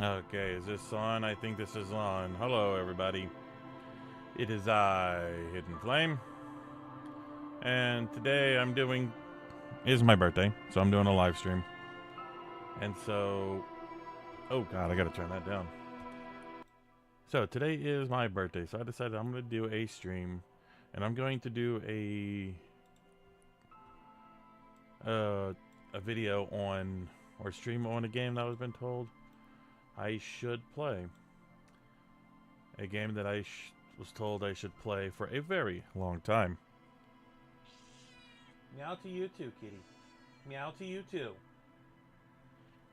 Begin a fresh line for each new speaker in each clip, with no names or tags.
Okay, is this on? I think this is on. Hello, everybody. It is I, Hidden Flame, and today I'm doing. Is my birthday, so I'm doing a live stream. And so, oh god, I gotta turn that down. So today is my birthday, so I decided I'm gonna do a stream, and I'm going to do uh, a video on or stream on a game that I've been told I should play. A game that I was told I should play for a very long time. Meow to you too, kitty. Meow to you too.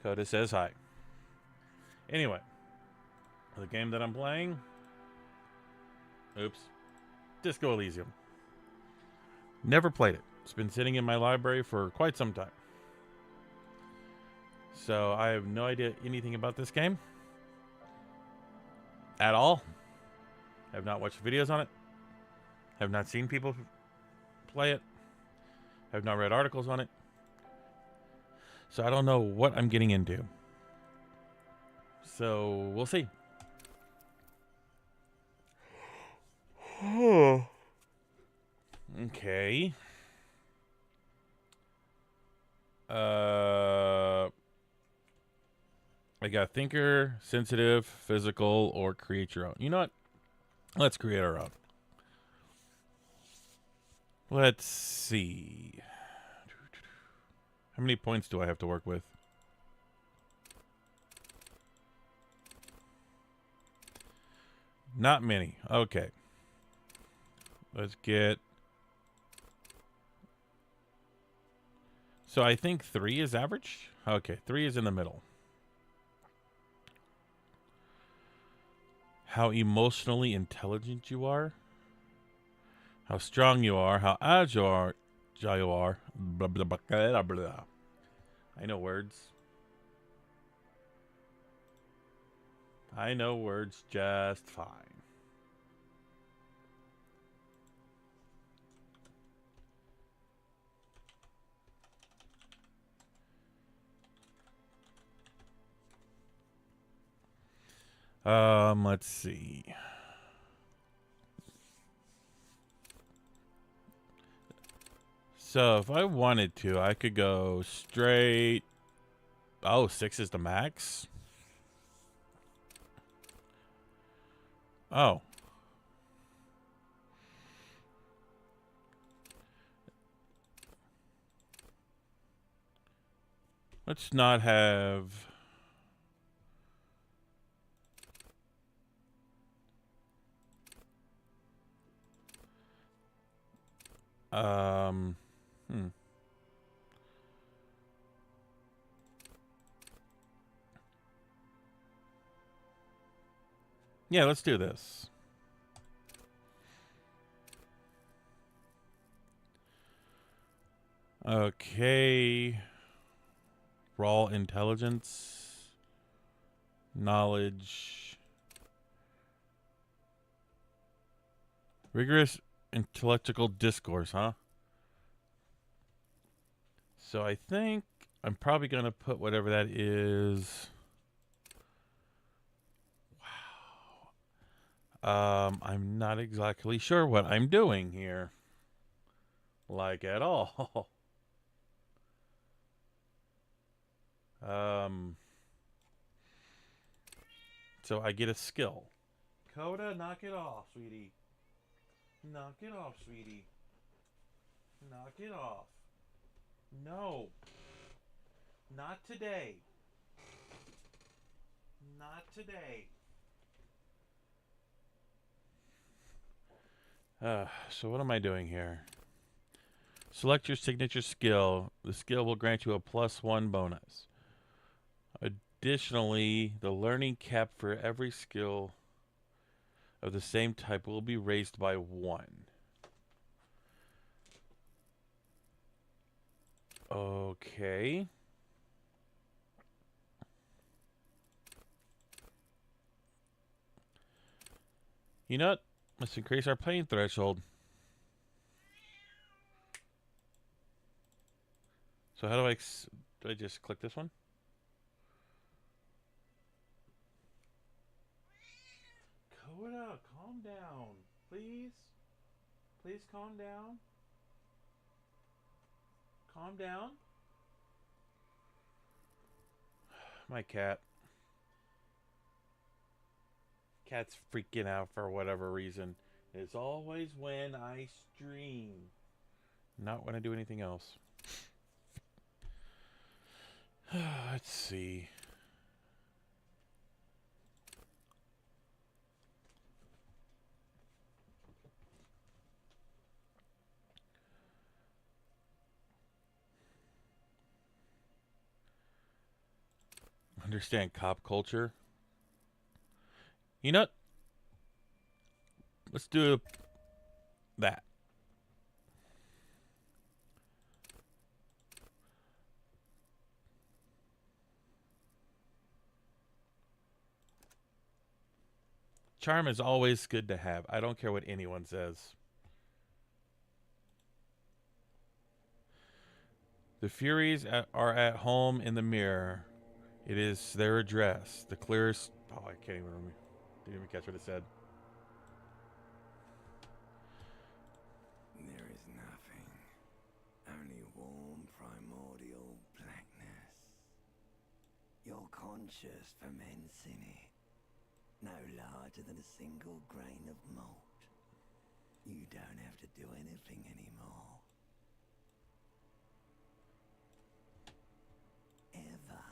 Coda says hi. Anyway, the game that I'm playing. Oops. Disco Elysium. Never played it. It's been sitting in my library for quite some time. So I have no idea anything about this game. At all. Have not watched videos on it. Have not seen people play it. Have not read articles on it. So I don't know what I'm getting into. So we'll see. Okay. I got thinker, sensitive, physical, or create your own. You know what? Let's create our own. Let's see. How many points do I have to work with? Not many. Okay. Let's get. So I think 3 is average. Okay, 3 is in the middle. How emotionally intelligent you are. How strong you are. How agile you are. Blah, blah, blah, blah, blah. I know words. I know words just fine. Let's see. So if I wanted to, I could go straight. Oh, 6 is the max. Oh. Let's not have. Um. Hmm. Yeah, let's do this. Okay. Raw intelligence. Knowledge. Rigorous intellectual discourse, huh? So I think I'm probably going to put whatever that is. Wow. I'm not exactly sure what I'm doing here. Like at all. um. So I get a skill. Coda, knock it off, sweetie. Knock it off, sweetie. Knock it off. No. Not today. Not today. So what am I doing here? Select your signature skill. The skill will grant you a +1 bonus. Additionally, the learning cap for every skill of the same type will be raised by 1. Okay. You know what? Let's increase our pain threshold. So how do I just click this one? down. Please? Please calm down. Calm down. My cat. Cat's freaking out for whatever reason. It's always when I stream, not when I do anything else. Let's see. Understand cop culture. You know what? Let's do that. Charm is always good to have. I don't care what anyone says. The Furies are at home in the mirror. It is their address. The clearest... Oh, I can't even remember. Didn't even catch what it said.
There is nothing. Only warm primordial blackness. Your conscious ferments in it. No larger than a single grain of malt. You don't have to do anything anymore. Ever.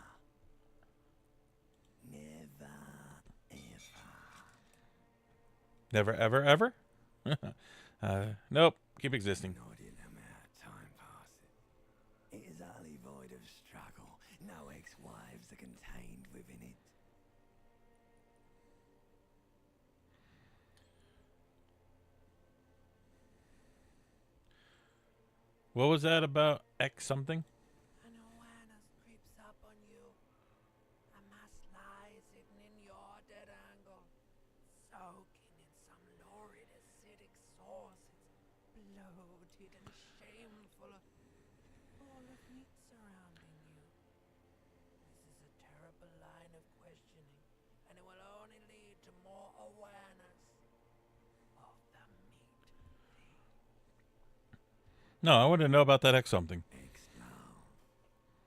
Never, ever.
Never, ever, ever? Nope. Keep existing.
Not in amount of time passes. It is utterly void of struggle. No ex-wives are contained within it.
What was that about X something?
An awareness creeps up on you. A mass lies hidden in your dead angle, soaking in some lurid acidic sauce. It's bloated and shameful, full of meat surrounding you. This is a terrible line of questioning, and it will only lead to more awareness of the meat thing.
No, I want to know about that X something.
Ex-love,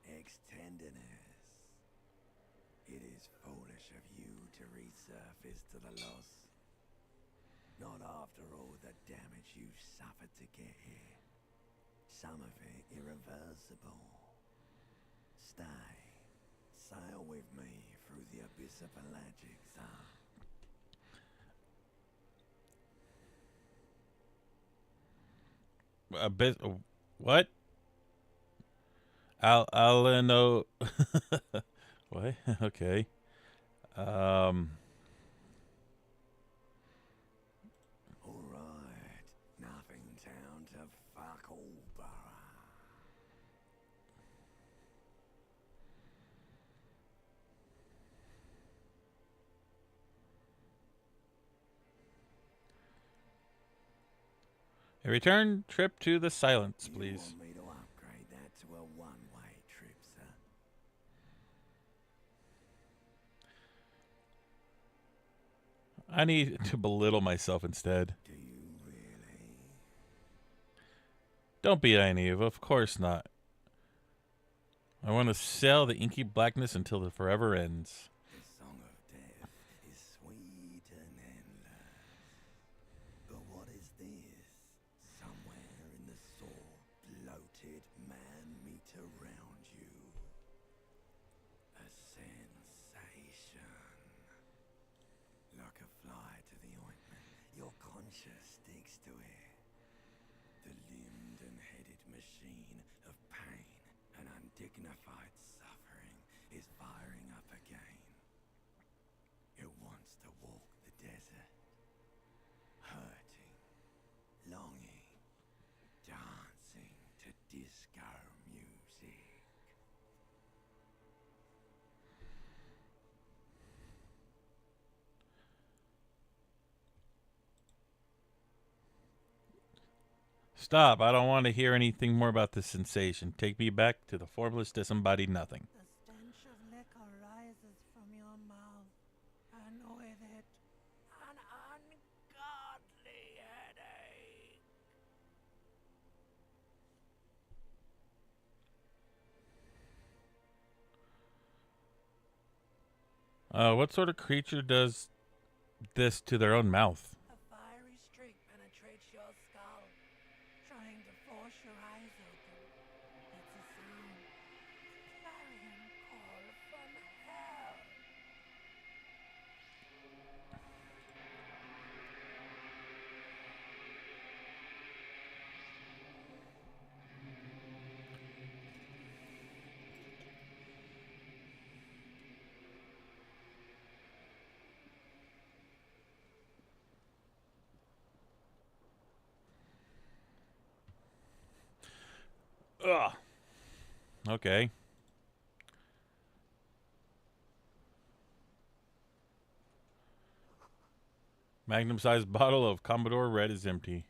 ex-tenderness. It is foolish of you to resurface to the loss. Not after all the damage you've suffered to get here. Some of it irreversible. Stay. Sail with me through the abyss of Pelagic Zone.
A bit. What? Aleno. What? Okay.
Alright, nothing town to fuck all borough.
A return trip to the silence,
You
please.
want me to upgrade that to a one-way trip, sir?
I need to belittle myself instead.
Do you really?
Don't be naive. Of course not. I want to sail the inky blackness until the forever ends.
The song of death is sweet and endless. But what is this? Somewhere in the soul, bloated man meet around you. A sensation. Like a fly to the ointment, your conscience sticks to it. The limbed and headed machine of pain and undignified suffering is firing up again. It wants to walk the desert, hurting, longing, dancing to disco music.
Stop. I don't want to hear anything more about this sensation. Take me back to the formless, disembodied nothing.
The stench of liquor rises from your mouth, and with it, an ungodly
What sort of creature does this to their own mouth?
A fiery streak penetrates your skull, trying to force your eyes open. It's a sound. Clarion call from hell.
Ugh. Okay. Magnum-sized bottle of Commodore Red is empty.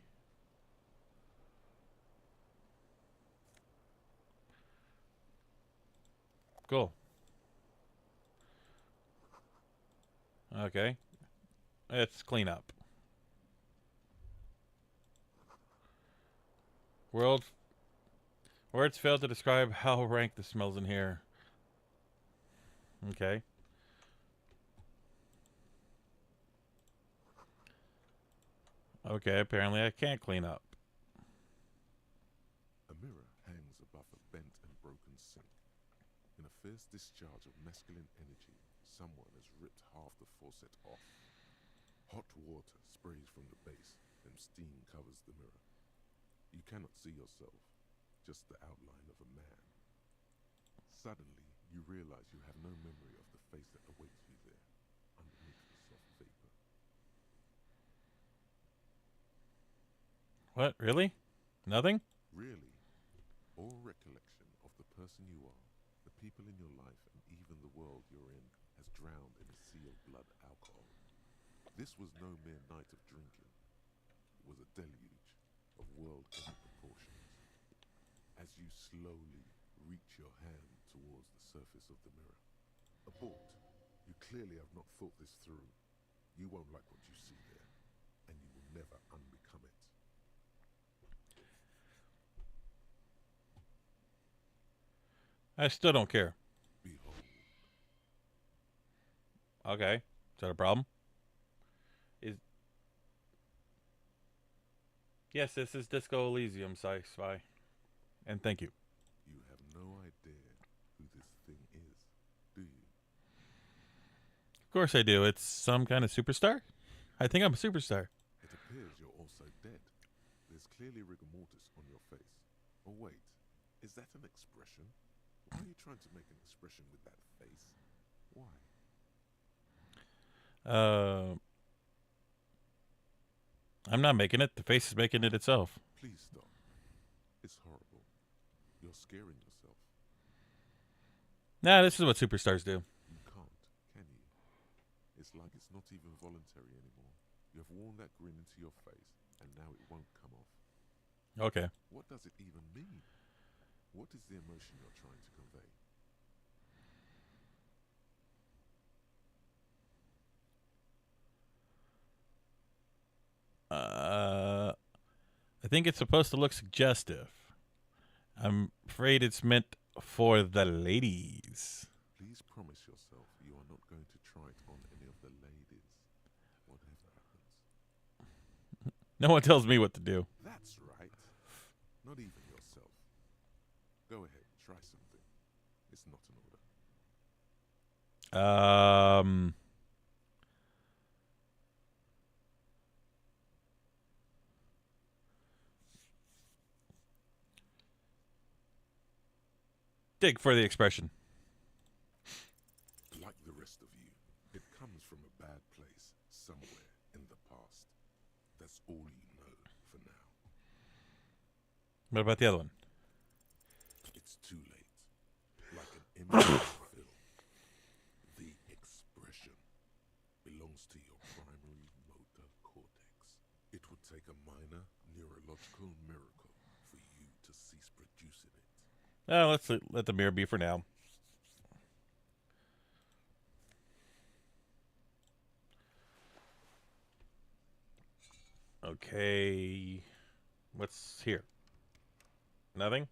Cool. Okay. Let's clean up. Words fail to describe how rank the smells in here. Okay. Okay, apparently I can't clean up.
A mirror hangs above a bent and broken sink. In a fierce discharge of masculine energy, someone has ripped half the faucet off. Hot water sprays from the base, and steam covers the mirror. You cannot see yourself, just the outline of a man. Suddenly, you realize you have no memory of the face that awaits you there, underneath the soft vapor.
What? Really? Nothing?
Really, all recollection of the person you are, the people in your life, and even the world you're in has drowned in a sea of blood alcohol. This was no mere night of drinking. It was a deluge of world-ending proportions. As you slowly reach your hand towards the surface of the mirror. Abort. You clearly have not thought this through. You won't like what you see there, and you will never unbecome it.
I still don't care.
Behold.
Okay. Is that a problem? Yes, this is Disco Elysium, Sci-Fi. And thank you.
You have no idea who this thing is, do you?
Of course I do. It's some kind of superstar. I think I'm a superstar.
It appears you're also dead. There's clearly rigor mortis on your face. Oh wait, is that an expression? Why are you trying to make an expression with that face? Why?
I'm not making it. The face is making it itself.
Please stop. It's horrible. You're scaring yourself.
Nah, this is what superstars do.
You can't, can you? It's like it's not even voluntary anymore. You have worn that grin into your face, and now it won't come off.
Okay.
What does it even mean? What is the emotion you're trying to convey?
I think it's supposed to look suggestive. I'm afraid it's meant for the ladies.
Please promise yourself you are not going to try it on any of the ladies. Whatever happens.
No one tells me what to do.
That's right. Not even yourself. Go ahead, try something. It's not an order.
Dig for the expression.
Like the rest of you, it comes from a bad place somewhere in the past. That's all you know for now.
What about the other one?
It's too late. Like an image of film. The expression belongs to your primary motor cortex. It would take a minor neurological miracle for you to cease producing it.
Let's let the mirror be for now. Okay. What's here? Nothing?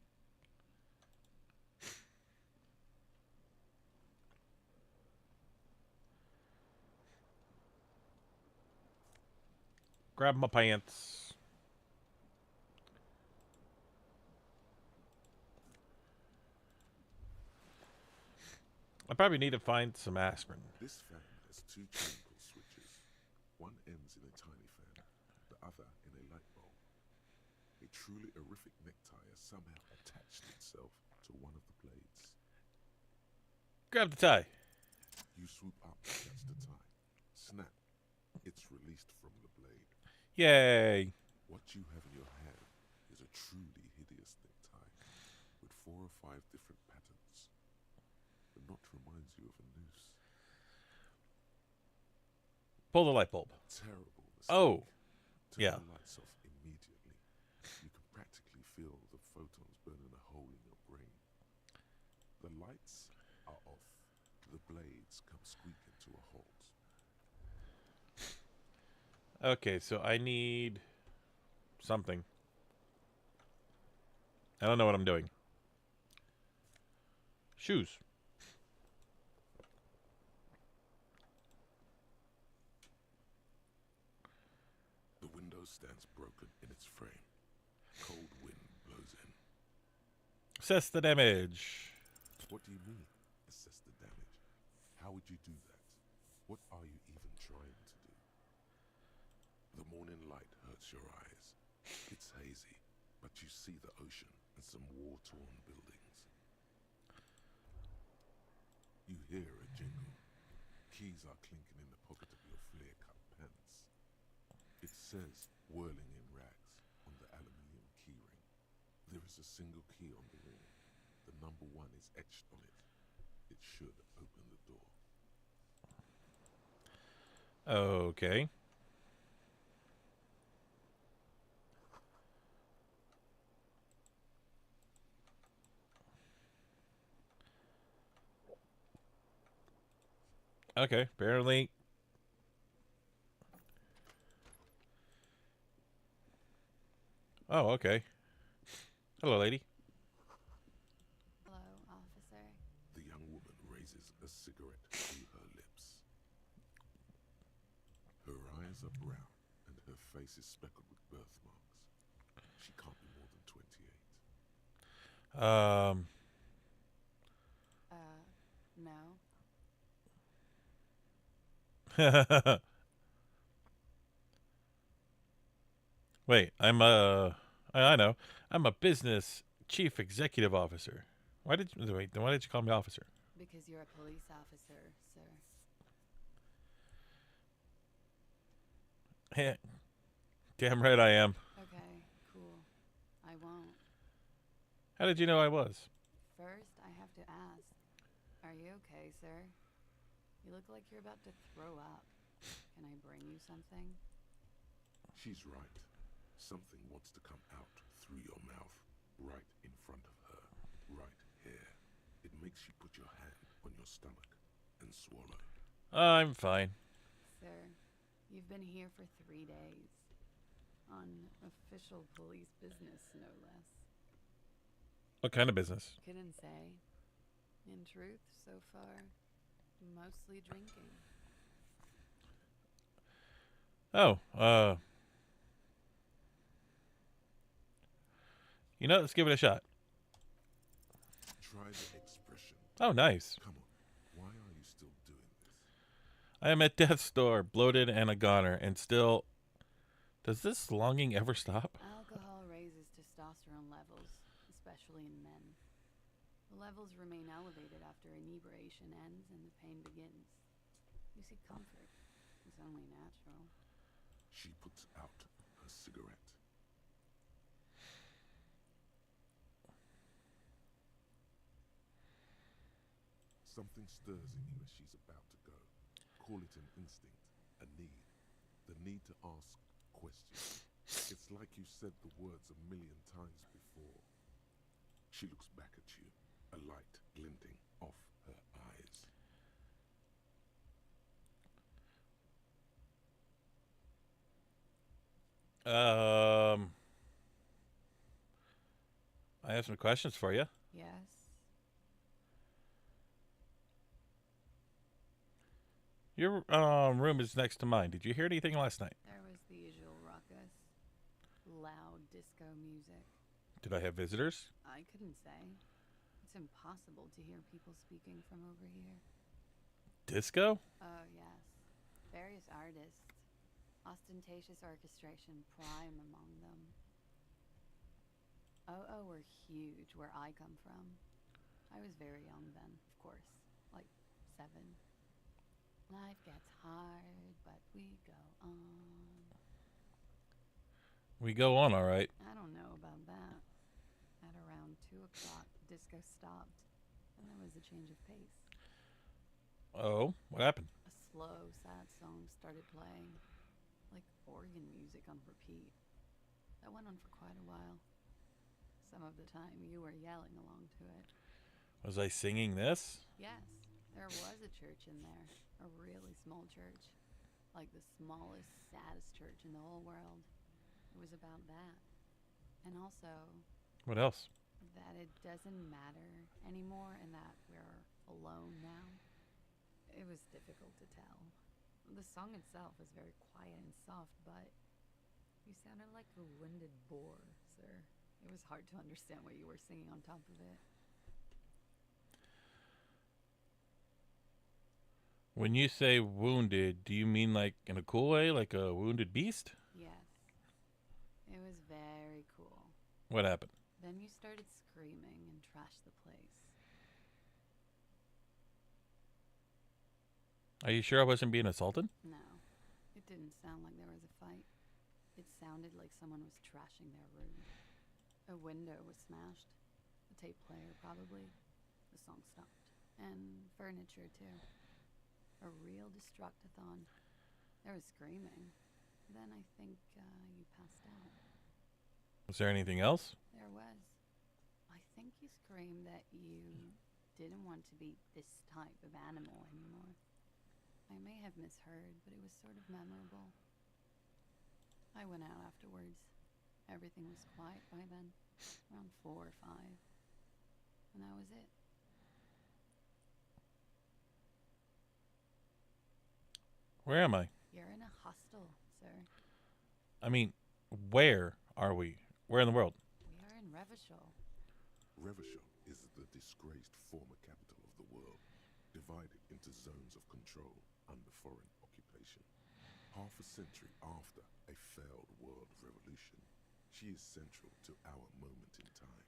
grab my pants. I probably need to find some aspirin.
This fan has two changeable switches. One ends in a tiny fan, the other in a light bulb. A truly horrific necktie has somehow attached itself to one of the blades.
Grab the tie.
You swoop up to catch the tie. Snap. It's released from the blade.
Yay.
What you have in your hand is a truly hideous necktie with 4 or 5 different patterns. The knot reminds you of a noose.
Pull the light bulb.
Terrible mistake.
Oh.
Turn
Yeah.
the lights off immediately. You can practically feel the photons burning a hole in your brain. The lights are off. The blades come squeaking to a halt.
Okay, so I need something. I don't know what I'm doing. Shoes.
The window stands broken in its frame. Cold wind blows in.
Assess the damage.
What do you mean, assess the damage? How would you do that? What are you even trying to do? The morning light hurts your eyes. It's hazy, but you see the ocean and some war-torn buildings. You hear a jingle. Keys are clinking in the pocket of your flare-cut pants. It says, whirling in rags, on the aluminium keyring. There is a single key on the ring. The number 1 is etched on it. It should open the door.
Okay. Okay, apparently. Oh, okay. Hello, lady.
Hello, officer.
The young woman raises a cigarette to her lips. Her eyes are brown and her face is speckled with birthmarks. She can't be more than 28.
No.
Wait, I know. I'm a business chief executive officer. Why did you call me officer?
Because you're a police officer, sir.
Damn right I am.
Okay, cool. I won't.
How did you know I was?
First, I have to ask. Are you okay, sir? You look like you're about to throw up. Can I bring you something?
She's right. Something wants to come out through your mouth, right in front of her, right here. It makes you put your hand on your stomach and swallow.
I'm fine.
Sir, you've been here for 3 days. On official police business, no less.
What kind of business?
Couldn't say. In truth, so far, mostly drinking.
Oh, you know, let's give it a shot.
Try the expression.
Oh, nice.
Come on. Why are you still doing this?
I am at death's door, bloated and a goner, and still... Does this longing ever stop?
Alcohol raises testosterone levels, especially in men. The levels remain elevated after inebriation ends and the pain begins. You seek comfort. It's only natural.
She puts out her cigarette. Something stirs in you as she's about to go. Call it an instinct, a need. The need to ask questions. It's like you said the words 1,000,000 times before. She looks back at you, a light glinting off her eyes.
I have some questions for you.
Yes?
Your room is next to mine. Did you hear anything last night?
There was the usual disco music.
Did I have visitors?
I couldn't say. It's impossible to hear people speaking from over here.
Disco?
Oh, yes. Various artists. Ostentatious orchestration prime among them. Oh, were huge where I come from. I was very young then, of course. Like 7. Life gets hard, but we go on.
We go on all right.
I don't know about that. At around 2 o'clock, disco stopped, and there was a change of pace.
Oh, what happened?
A slow, sad song started playing, like organ music on repeat. That went on for quite a while. Some of the time, you were yelling along to it.
Was I singing this?
Yes, there was a church in there, a really small church, like the smallest, saddest church in the whole world. It was about that. And also,
What else?
that it doesn't matter anymore and that we're alone now. It was difficult to tell. The song itself was very quiet and soft, but you sounded like a wounded boar, sir. It was hard to understand what you were singing on top of it.
When you say wounded, do you mean like in a cool way, like a wounded beast?
Yes. It was very cool.
What happened?
Then you started screaming and trashed the place.
Are you sure I wasn't being assaulted?
No, it didn't sound like there was a fight. It sounded like someone was trashing their room. A window was smashed. A tape player, probably. The song stopped. And furniture, too. A real destructathon. There was screaming. Then I think you passed out.
Was there anything else?
There was. I think you screamed that you didn't want to be this type of animal anymore. I may have misheard, but it was sort of memorable. I went out afterwards. Everything was quiet by then, around 4 or 5. And that was it.
Where am I?
You're in a hostel, sir.
I mean, where are we? Where in the world?
We are in Revachol.
Revachol is the disgraced former capital of the world, divided into zones of control under foreign occupation. Half a century after a failed world revolution, she is central to our moment in time.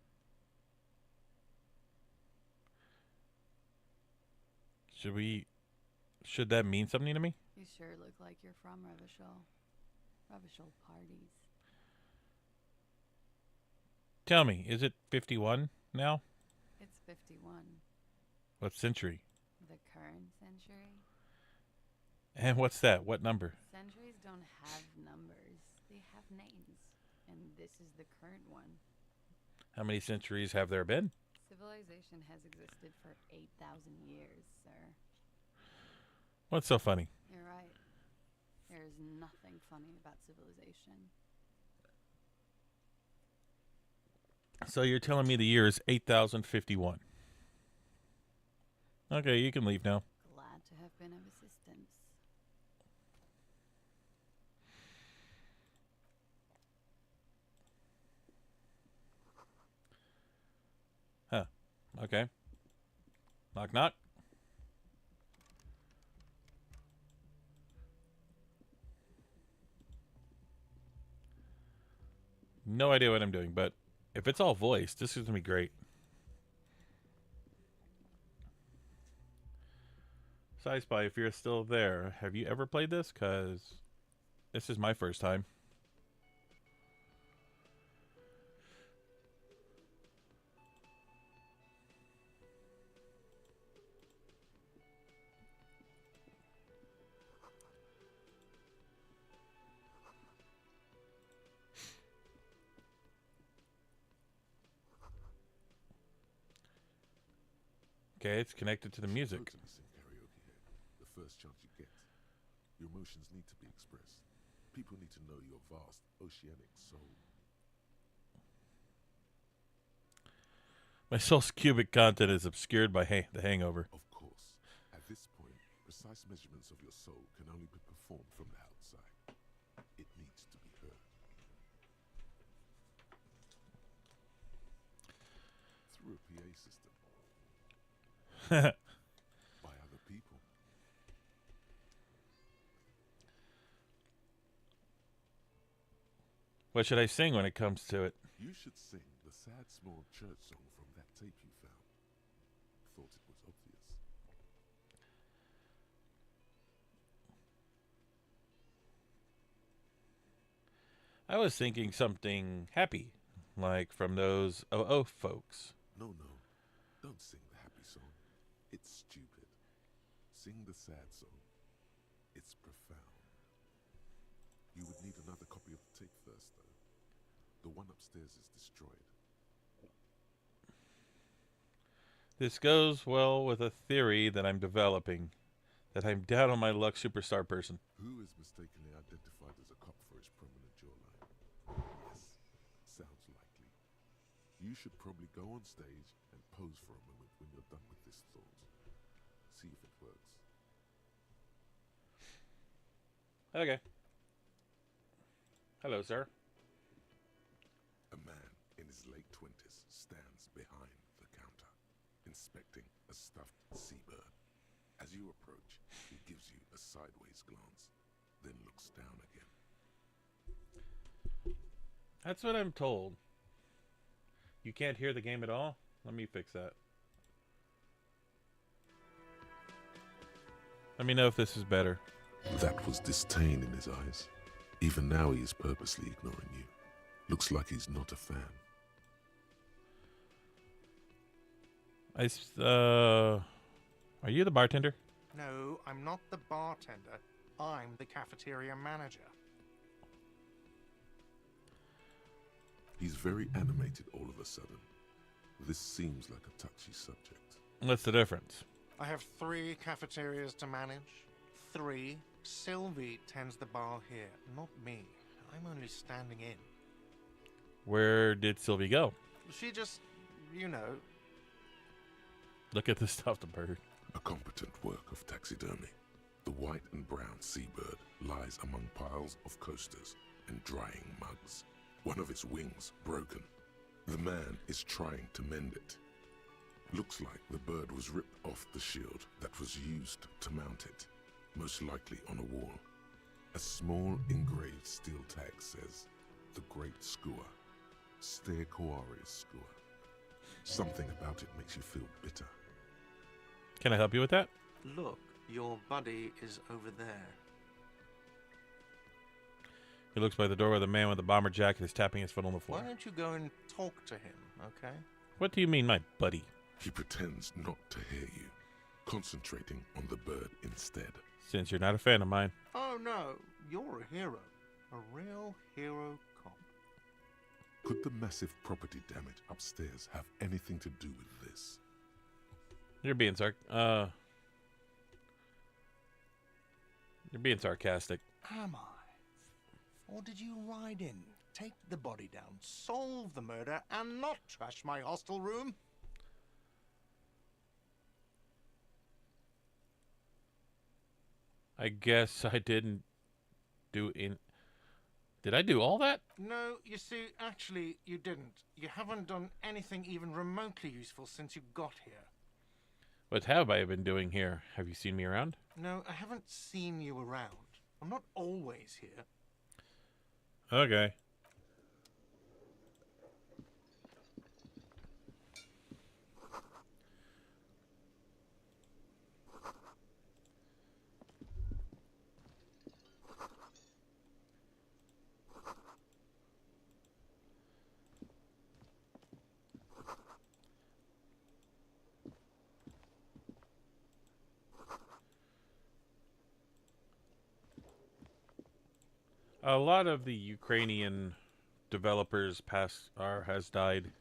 Should that mean something to me?
You sure look like you're from Revachol. Revachol parties.
Tell me, is it 51 now?
It's 51.
What century?
The current century?
And what's that? What number?
Centuries don't have numbers. They have names. And this is the current one.
How many centuries have there been?
Civilization has existed for 8,000 years, sir.
What's so funny?
You're right. There is nothing funny about civilization.
So you're telling me the year is 8051. Okay, you can leave now.
Glad to have been of assistance.
Huh. Okay. Knock knock. No idea what I'm doing, but if it's all voice, this is going to be great. SciSpy, if you're still there, have you ever played this? Because this is my first time. Okay, it's connected to the music.
Totally sing karaoke here. The first chance you get. Your emotions need to be expressed. People need to know your vast oceanic soul.
My soul's cubic content is obscured by The Hangover.
Of course, at this point, precise measurements of your soul can only be performed from the outside. It needs to be heard. system by other people.
What should I sing when it comes to it?
You should sing the sad small church song from that tape you found. Thought it was obvious.
I was thinking something happy, like from those OO folks.
No, don't sing the happy song. It's stupid. Sing the sad song. It's profound. You would need another copy of the tape first, though. The one upstairs is destroyed.
This goes well with a theory that I'm developing, that I'm down on my luck superstar person.
Who is mistakenly identified as a cop for his prominent jawline? Yes, sounds likely. You should probably go on stage and pose for a moment when you're done with this thought. See if it works.
Okay. Hello, sir.
A man in his late 20s stands behind the counter, inspecting a stuffed seabird. As you approach, he gives you a sideways glance, then looks down again.
That's what I'm told. You can't hear the game at all? Let me fix that. Let me know if this is better.
That was disdain in his eyes. Even now he is purposely ignoring you. Looks like he's not a fan.
Are you the bartender?
No, I'm not the bartender. I'm the cafeteria manager.
He's very animated all of a sudden. This seems like a touchy subject.
What's the difference?
I have 3 cafeterias to manage. 3. Sylvie tends the bar here, not me. I'm only standing in.
Where did Sylvie go?
She just, you know.
Look at the stuffed bird.
A competent work of taxidermy. The white and brown seabird lies among piles of coasters and drying mugs. One of its wings broken. The man is trying to mend it. Looks like the bird was ripped off the shield that was used to mount it, most likely on a wall. A small engraved steel tag says, "The Great Skua, Stair Koari's Skua." Something about it makes you feel bitter.
Can I help you with that?
Look, your buddy is over there.
He looks by the door where the man with the bomber jacket is tapping his foot on the floor.
Why don't you go and talk to him, okay?
What do you mean, my buddy?
He pretends not to hear you, concentrating on the bird instead.
Since you're not a fan of mine.
Oh no, you're a hero. A real hero cop.
Could the massive property damage upstairs have anything to do with this?
You're being sarcastic.
Am I? Or did you ride in, take the body down, solve the murder, and not trash my hostel room?
I guess I didn't do in... Did I do all that?
No, you see, actually, you didn't. You haven't done anything even remotely useful since you got here.
What have I been doing here? Have you seen me around?
No, I haven't seen you around. I'm not always here.
Okay. A lot of the Ukrainian developers has died.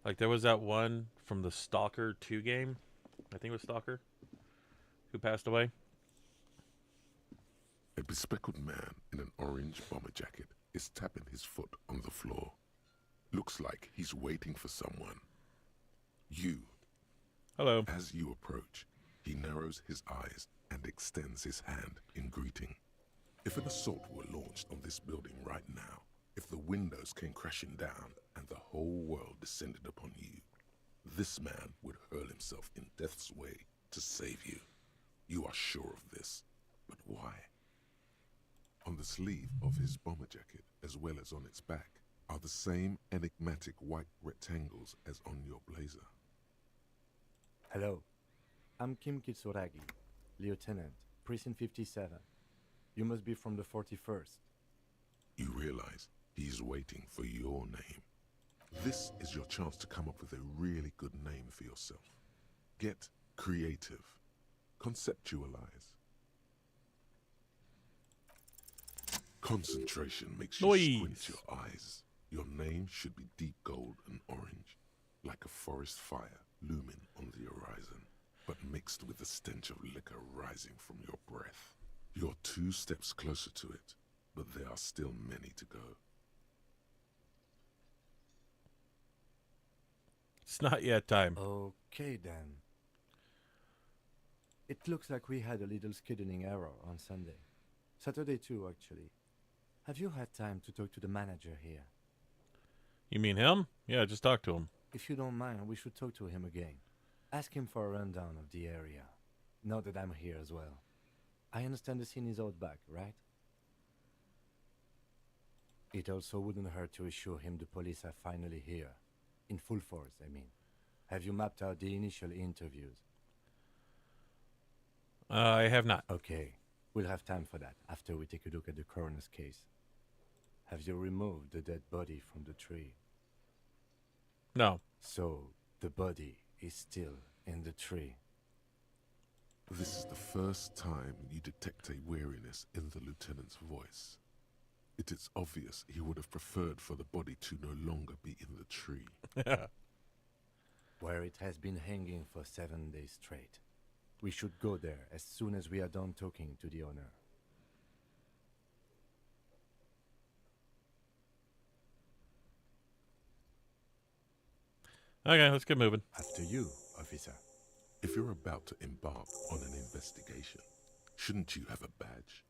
Like there was that one from the Stalker 2 game. I think it was Stalker. Who passed away.
A bespectacled man in an orange bomber jacket is tapping his foot on the floor. Looks like he's waiting for someone. You.
Hello.
As you approach, he narrows his eyes and extends his hand in greeting. If an assault were launched on this building right now, if the windows came crashing down and the whole world descended upon you, this man would hurl himself in death's way to save you. You are sure of this, but why? On the sleeve of his bomber jacket, as well as on its back, are the same enigmatic white rectangles as on your blazer.
Hello, I'm Kim Kitsuragi, Lieutenant, Precinct 57. You must be from the 41st.
You realize he's waiting for your name. This is your chance to come up with a really good name for yourself. Get creative. Conceptualize. Concentration makes you squint your eyes. Your name should be deep gold and orange, like a forest fire looming on the horizon, but mixed with the stench of liquor rising from your breath. You're 2 steps closer to it, but there are still many to go.
It's not yet time.
Okay then. It looks like we had a little scheduling error on Sunday. Saturday too, actually. Have you had time to talk to the manager here?
You mean him? Yeah, just talk to him.
If you don't mind, we should talk to him again. Ask him for a rundown of the area. Now that I'm here as well. I understand the scene is out back, right? It also wouldn't hurt to assure him the police are finally here. In full force, I mean. Have you mapped out the initial interviews?
I have not.
Okay. We'll have time for that after we take a look at the coroner's case. Have you removed the dead body from the tree?
No.
So, the body is still in the tree.
This is the first time you detect a weariness in the lieutenant's voice. It is obvious he would have preferred for the body to no longer be in the tree.
Where it has been hanging for 7 days straight. We should go there as soon as we are done talking to the owner.
Okay, let's get moving.
After you, officer.
If you're about to embark on an investigation, shouldn't you have a badge?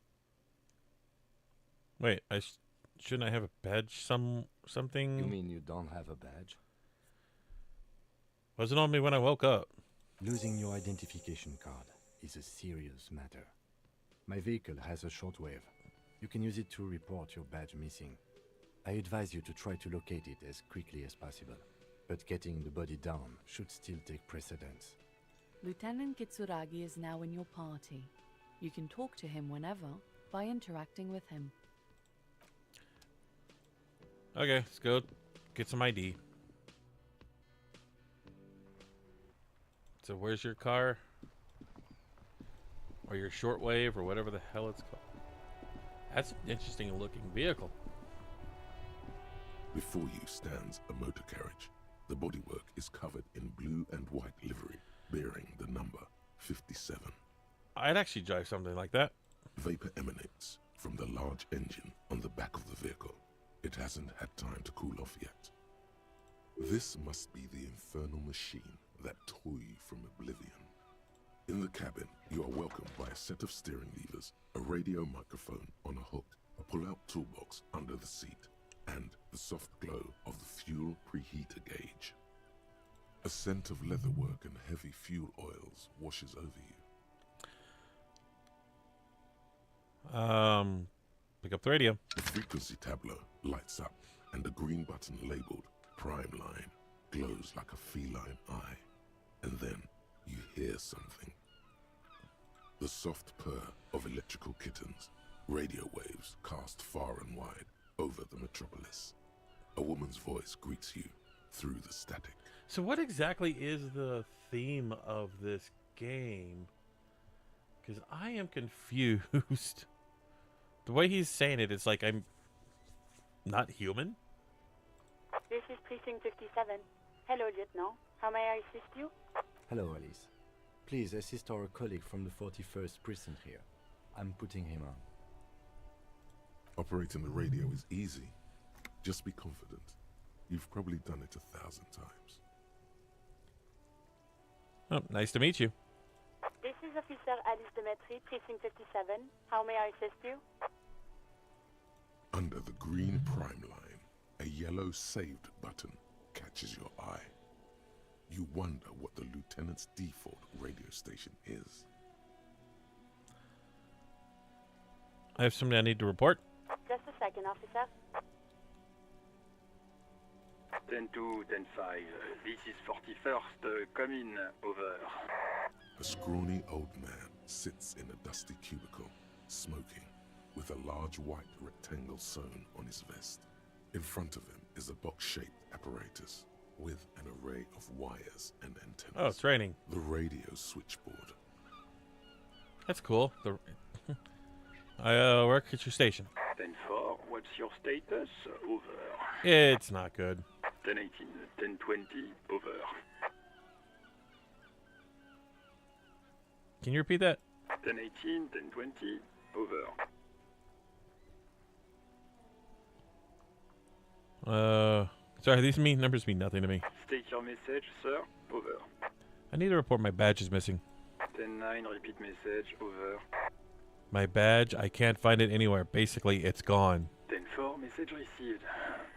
Wait, shouldn't I have a badge? Something?
You mean you don't have a badge?
Wasn't on me when I woke up.
Losing your identification card is a serious matter. My vehicle has a shortwave. You can use it to report your badge missing. I advise you to try to locate it as quickly as possible. But getting the body down should still take precedence.
Lieutenant Kitsuragi is now in your party. You can talk to him whenever by interacting with him.
Okay, let's go get some ID. So where's your car? Or your shortwave, or whatever the hell it's called. That's an interesting looking vehicle.
Before you stands a motor carriage. The bodywork is covered in blue and white livery, bearing the number 57.
I'd actually drive something like that.
Vapor emanates from the large engine on the back of the vehicle. It hasn't had time to cool off yet. This must be the infernal machine that tore you from oblivion. In the cabin, you are welcomed by a set of steering levers, a radio microphone on a hook, a pull-out toolbox under the seat, and the soft glow of the fuel preheater gauge. A scent of leatherwork and heavy fuel oils washes over you.
Pick up the radio.
The frequency tableau lights up, and the green button labeled Prime Line glows like a feline eye. And then you hear something. The soft purr of electrical kittens, radio waves cast far and wide over the metropolis. A woman's voice greets you through the static.
So what exactly is the theme of this game? Because I am confused. The way he's saying it, it's like I'm not human.
This is Precinct 57. Hello, Lieutenant. How may I assist you?
Hello, Alice. Please assist our colleague from the 41st precinct here. I'm putting him on.
Operating the radio is easy. Just be confident. You've probably done it 1,000 times.
Oh, nice to meet you.
This is Officer Alice Demetri, Precinct 57. How may I assist you?
Under the green prime line, a yellow saved button catches your eye. You wonder what the lieutenant's default radio station is.
I have something I need to report.
Just a second, officer.
10-2, 10-5. This is 41st. Come in. Over.
A scrawny old man sits in a dusty cubicle, smoking, with a large white rectangle sewn on his vest. In front of him is a box-shaped apparatus with an array of wires and antennas.
Oh, it's raining.
The radio switchboard.
That's cool. I work at your station.
10-4. What's your status? Over.
It's not good.
10-18. 10-20. Over.
Can you repeat that?
10-18. 10-20. Over.
Sorry, these numbers mean nothing to me.
State your message, sir. Over.
I need to report my badge is missing.
10-9. Repeat message. Over.
My badge, I can't find it anywhere. Basically, it's gone.
10-4. Message received.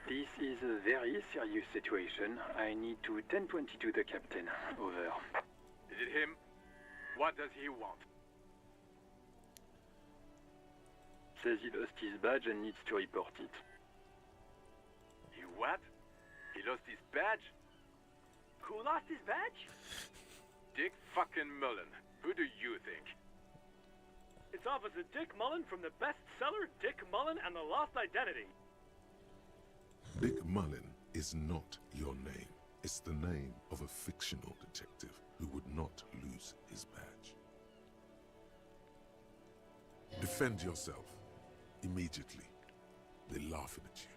This is a very serious situation. I need to 10-22 the captain. Over.
Is it him? What does he want?
Says he lost his badge and needs to report it.
He what? He lost his badge? Who lost his badge? Dick fucking Mullen. Who do you think?
It's Officer Dick Mullen from the bestseller Dick Mullen and the Lost Identity.
Dick Mullen is not your name. It's the name of a fictional detective who would not lose his badge. Defend yourself. Immediately. They're laughing at you.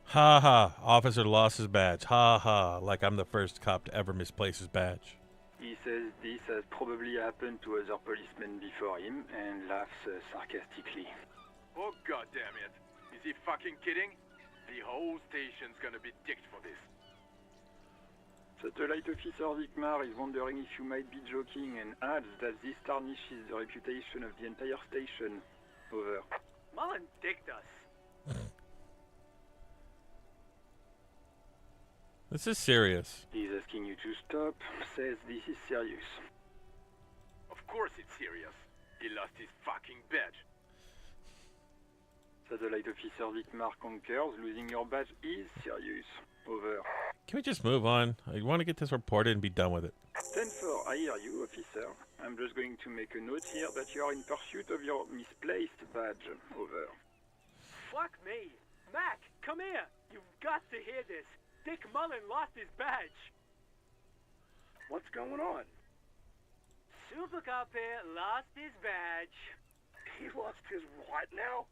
Ha ha. Officer lost his badge. Ha ha. Like I'm the first cop to ever misplace his badge.
He says this has probably happened to other policemen before him and laughs sarcastically.
Oh goddamn it. Is he fucking kidding? The whole station's gonna be dicked for this.
Satellite Officer Vikmar is wondering if you might be joking and adds that this tarnishes the reputation of the entire station. Over.
Mullen dicked us.
This is serious.
He's asking you to stop, says this is serious.
Of course it's serious. He lost his fucking badge.
Satellite Officer Vikmar concurs, losing your badge is serious. Over.
Can we just move on? I want to get this reported and be done with it.
10-4, I hear you, officer. I'm just going to make a note here that you are in pursuit of your misplaced badge. Over.
Fuck me. Mac, come here. You've got to hear this. Dick Mullen lost his badge.
What's going on?
Super Cop here lost his badge.
He lost his what now?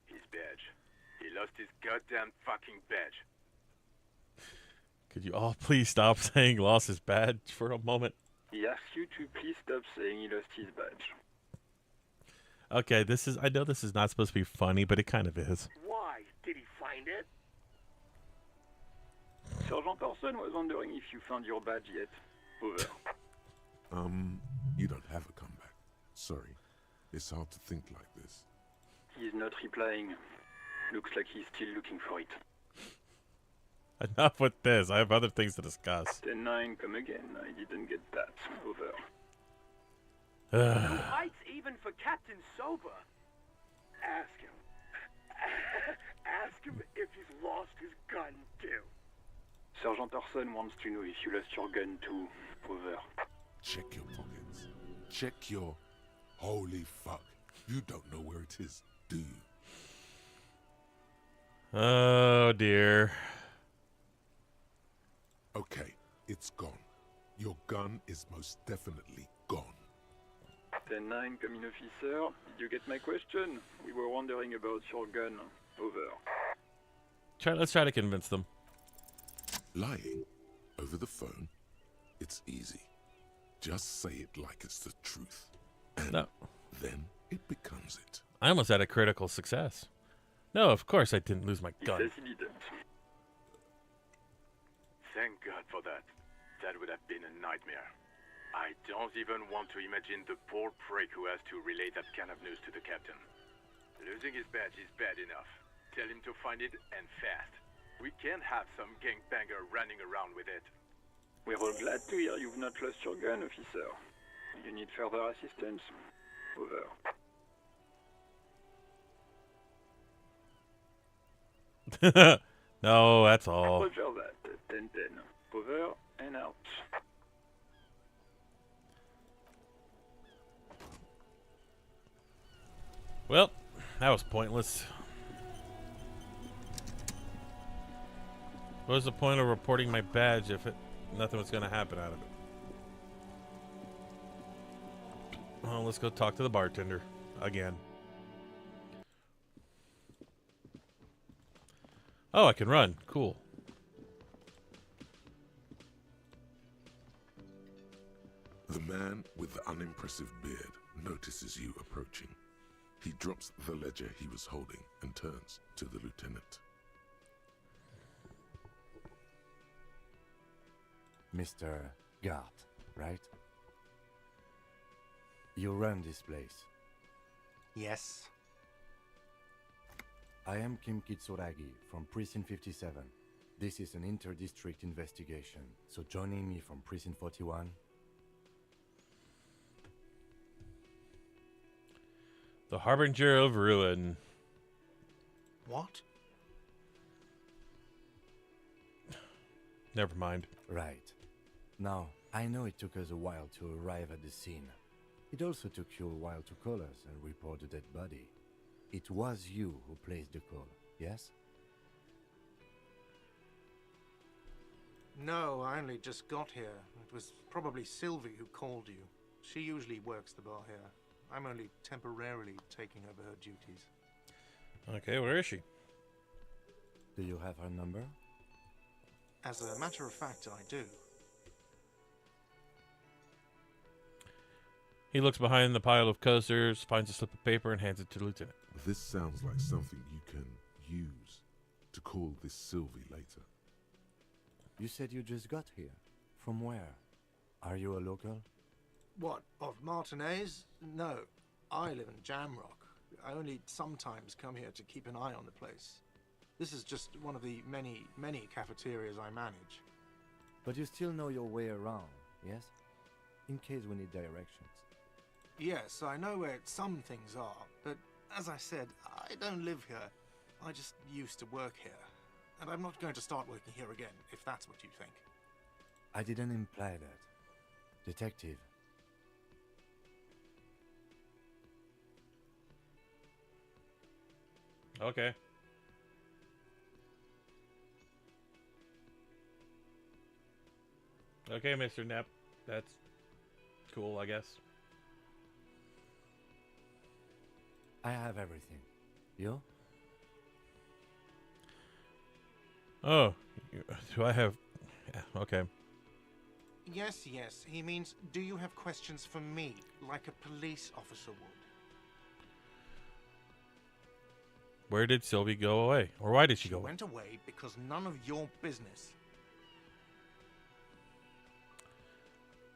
His badge. He lost his goddamn fucking badge.
Could you all please stop saying lost his badge for a moment?
He asks you to please stop saying he lost his badge.
Okay, I know this is not supposed to be funny, but it kind of is.
Why? Did he find it?
Sergeant Orson was wondering if you found your badge yet. Over.
You don't have a comeback. Sorry. It's hard to think like this.
He's not replying. Looks like he's still looking for it.
Enough with this. I have other things to discuss.
10-9, come again. I didn't get that. Over.
Who fights even for Captain Sober?
Ask him. Ask him if he's lost his gun, too.
Sergeant Orson wants to know if you lost your gun too. Over.
Check your pockets. Check your... Holy fuck. You don't know where it is, do you?
Oh, dear.
Okay, it's gone. Your gun is most definitely gone.
10-9, come in, officer. Did you get my question? We were wondering about your gun. Over.
Let's try to convince them.
Lying over the phone, it's easy. Just say it like it's the truth. And then it becomes it.
I almost had a critical success. No, of course I didn't lose my
He
gun.
says he didn't.
Thank God for that. That would have been a nightmare. I don't even want to imagine the poor prick who has to relay that kind of news to the captain. Losing his badge is bad enough. Tell him to find it and fast. We can't have some gangbanger running around with it.
We're all glad to hear you've not lost your gun, officer. You need further assistance? Over.
No, that's all.
Roger that. 10-10. Over and out.
Well, that was pointless. What was the point of reporting my badge if nothing was going to happen out of it? Well, let's go talk to the bartender again. Oh, I can run. Cool.
The man with the unimpressive beard notices you approaching. He drops the ledger he was holding and turns to the lieutenant.
Mr. Gart, right? You run this place.
Yes.
I am Kim Kitsuragi from Precinct 57. This is an inter-district investigation, so joining me from Precinct 41...
The Harbinger of Ruin.
What?
Never mind.
Right. Now, I know it took us a while to arrive at the scene. It also took you a while to call us and report the dead body. It was you who placed the call, yes?
No, I only just got here. It was probably Sylvie who called you. She usually works the bar here. I'm only temporarily taking over her duties.
Okay, where is she?
Do you have her number?
As a matter of fact, I do.
He looks behind the pile of coasters, finds a slip of paper, and hands it to the lieutenant.
This sounds like something you can use to call this Sylvie later.
You said you just got here. From where? Are you a local?
What, of Martinez? No, I live in Jamrock. I only sometimes come here to keep an eye on the place. This is just one of the many, many cafeterias I manage.
But you still know your way around, yes? In case we need directions.
Yes, I know where some things are, but as I said, I don't live here. I just used to work here. And I'm not going to start working here again, if that's what you think.
I didn't imply that. Detective.
Okay. Okay, Mr. Knapp. That's cool, I guess.
I have everything. You?
Oh, do I have... Yeah, okay.
Yes, yes. He means, do you have questions for me, like a police officer would?
Where did Sylvie go away? Or why did she go away?
She went away because none of your business.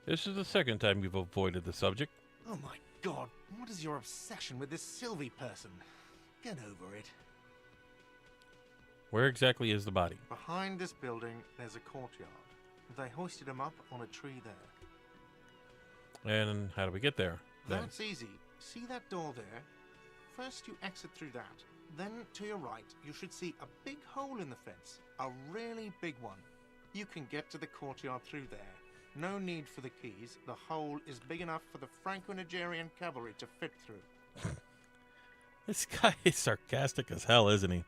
This is the second time you've avoided the subject.
Oh my god, what is your obsession with this Sylvie person? Get over it.
Where exactly is the body?
Behind this building, there's a courtyard. They hoisted him up on a tree there.
And how do we get there?
That's easy. See that door there? First you exit through that. Then to your right, you should see a big hole in the fence. A really big one. You can get to the courtyard through there. No need for the keys. The hole is big enough for the Franco-Nigerian cavalry to fit through.
This guy is sarcastic as hell, isn't he?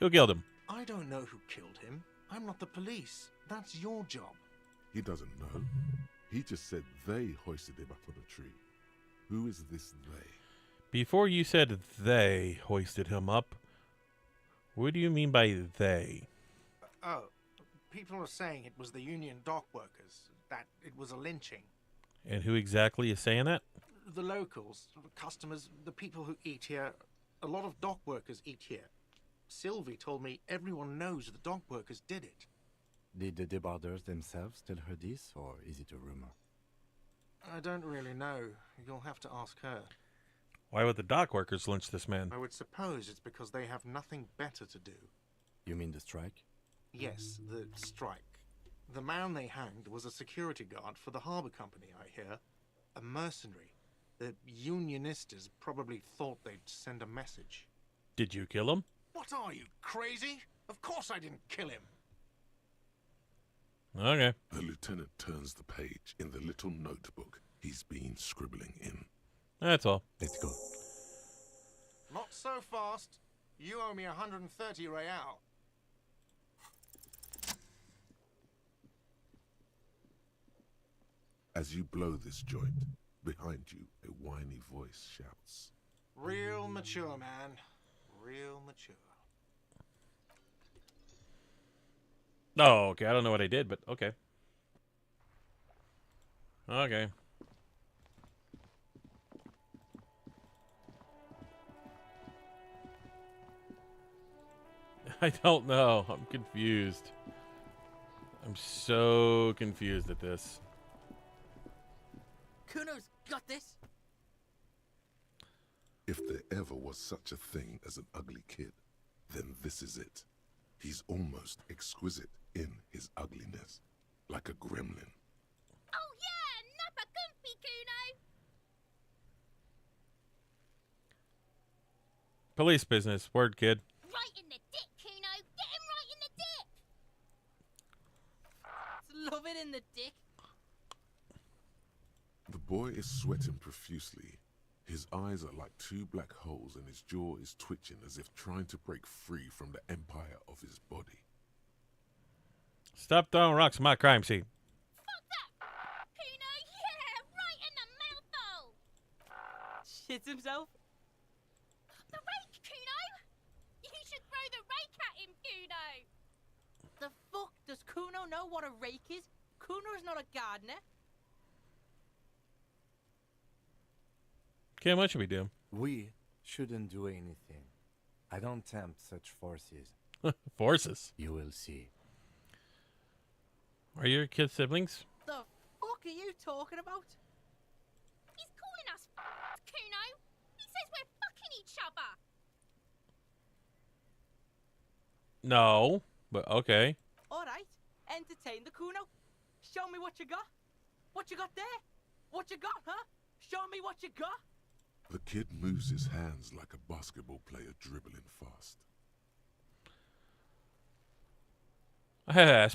Who killed him?
I don't know who killed him. I'm not the police. That's your job.
He doesn't know. He just said they hoisted him up on a tree. Who is this they?
Before you said they hoisted him up, what do you mean by they?
Oh, people are saying it was the union dock workers, that it was a lynching.
And who exactly is saying that?
The locals, customers, the people who eat here. A lot of dock workers eat here. Sylvie told me everyone knows the dock workers did it.
Did the debarders themselves tell her this, or is it a rumor?
I don't really know. You'll have to ask her.
Why would the dock workers lynch this man?
I would suppose it's because they have nothing better to do.
You mean the strike?
Yes, the strike. The man they hanged was a security guard for the harbour company, I hear. A mercenary. The Unionistas probably thought they'd send a message.
Did you kill him?
What are you, crazy? Of course I didn't kill him.
Okay.
The lieutenant turns the page in the little notebook he's been scribbling in.
That's all.
Let's go.
Not so fast. You owe me 130 real.
As you blow this joint, behind you a whiny voice shouts.
Real mature, man. Real mature.
Oh, okay. I don't know what I did, but okay. Okay. I don't know. I'm confused. I'm so confused at this.
Kuno's got this.
If there ever was such a thing as an ugly kid, then this is it. He's almost exquisite in his ugliness, like a gremlin.
Oh yeah, Nappa Gumpy, Kuno!
Police business. Word, kid.
Right in the dick, Kuno! Get him right in the dick!
Love it in the dick.
The boy is sweating profusely. His eyes are like two black holes and his jaw is twitching as if trying to break free from the empire of his body.
Stop throwing rocks in my crime scene.
Fuck that! Kuno, yeah! Right in the mouthhole!
Shits himself.
The rake, Kuno! You should throw the rake at him, Kuno!
The fuck? Does Kuno know what a rake is? Kuno's not a gardener.
Kim, what should we do?
We shouldn't do anything. I don't tempt such forces.
Forces?
You will see.
Are your kids siblings?
The fuck are you talking about?
He's calling us Kuno! He says we're fucking each other!
No, but okay.
Alright, entertain the Kuno. Show me what you got. What you got there? What you got, huh? Show me what you got.
The kid moves his hands like a basketball player dribbling fast.
Hey,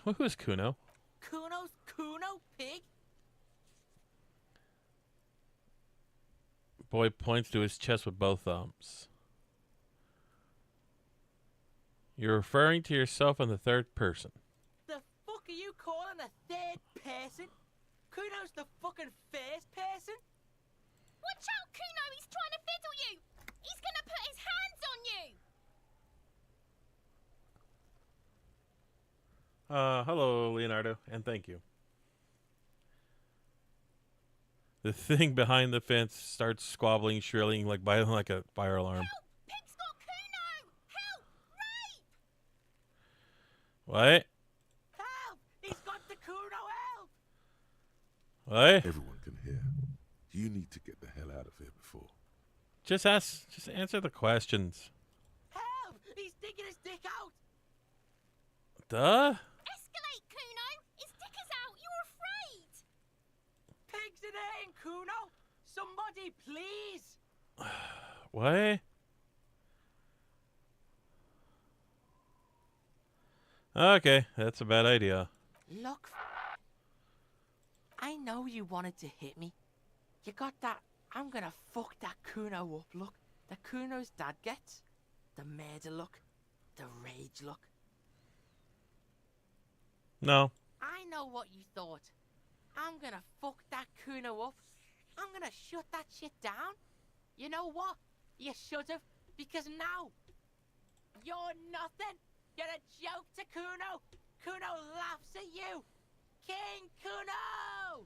who is Kuno?
Kuno's Kuno, pig?
Boy points to his chest with both thumbs. You're referring to yourself in the third person.
The fuck are you calling a third person? Kuno's the fucking first person?
Watch out, Kuno! He's trying to fiddle you! He's gonna put his hands on you!
Hello, Leonardo, and thank you. The thing behind the fence starts squabbling, shrilling like a fire alarm.
Help! Pig's got Kuno! Help! Rape!
What?
Help! He's got the Kuno, help!
What?
Everyone can hear. You need to get the hell out of here before.
Just answer the questions.
Help! He's digging his dick out!
Duh?
Escalate, Kuno! His dick is out! You're afraid!
Pigs in here, Kuno! Somebody, please!
What? Okay, that's a bad idea.
Look, I know you wanted to hit me. You got that, I'm gonna fuck that Kuno up look. The Kuno's dad gets. The murder look. The rage look.
No.
I know what you thought. I'm gonna fuck that Kuno up. I'm gonna shut that shit down. You know what? You should've, because now you're nothing. You're a joke to Kuno. Kuno laughs at you. King Kuno!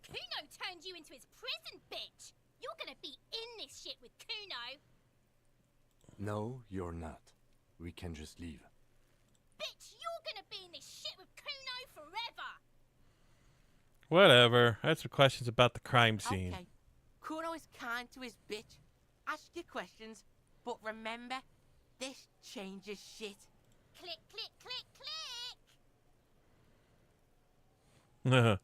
Kuno turned you into his prison, bitch! You're gonna be in this shit with Kuno!
No, you're not. We can just leave.
Bitch, you're gonna be in this shit with Kuno forever!
Whatever. I had some questions about the crime scene.
Okay. Kuno is kind to his bitch. Ask your questions, but remember, this changes shit.
Click, click, click, click.